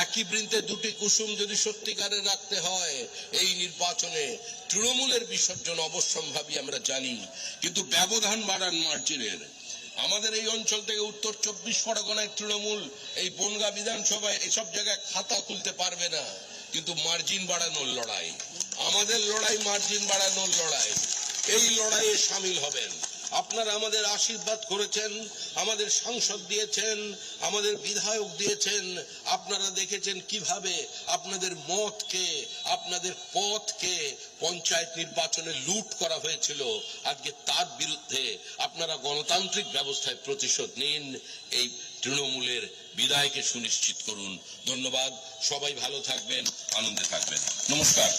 একই বৃন্তে দুটি কুসুম যদি সত্যিকারে রাখতে হয়, এই নির্বাচনে তৃণমূলের বিসর্জন অবশ্যম্ভাবী আমরা জানি, কিন্তু ব্যবধান বাড়ান মার্জিনের। আমাদের এই অঞ্চল থেকে উত্তর 24 পরগনায় তৃণমূল এই বনগাঁ বিধানসভায় এসব জায়গায় খাতা খুলতে পারবে না, কিন্তু মার্জিন বাড়ানোর লড়াই, আমাদের লড়াই মার্জিন বাড়ানোর লড়াই, এই লড়াইয়ে সামিল হবেন। আপনারা আমাদের আশীর্বাদ করেছেন, আমাদের সাংসদ দিয়েছেন, আমাদের বিধায়ক দিয়েছেন, আপনারা দেখেছেন কিভাবে আপনাদের মতকে, আপনাদের পথকে পঞ্চায়েত নির্বাচনে লুট করা হয়েছিল। আজকে তার বিরুদ্ধে আপনারা গণতান্ত্রিক ব্যবস্থায় প্রতিশোধ নিন, এই তৃণমূলের বিদায়কে সুনিশ্চিত করুন। ধন্যবাদ, সবাই ভালো থাকবেন, আনন্দে থাকবেন, নমস্কার।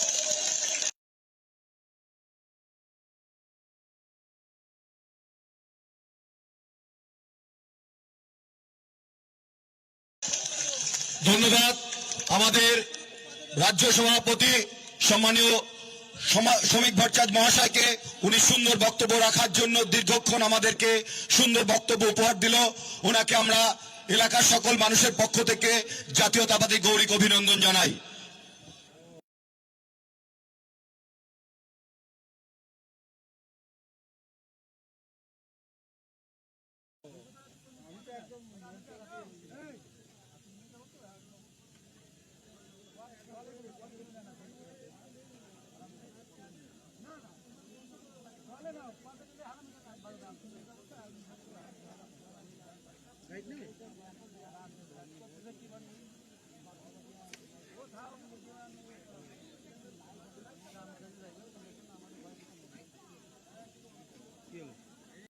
ধন্যবাদ আমাদের রাজ্য সভাপতি সম্মানীয় শ্রমিক ভট্টাচার্য মহাশয়কে, উনি সুন্দর বক্তব্য রাখার জন্য দীর্ঘক্ষণ আমাদেরকে সুন্দর বক্তব্য উপহার দিল। ওনাকে আমরা এলাকার সকল মানুষের পক্ষ থেকে জাতীয়তাবাদী গৌরীক অভিনন্দন জানাই।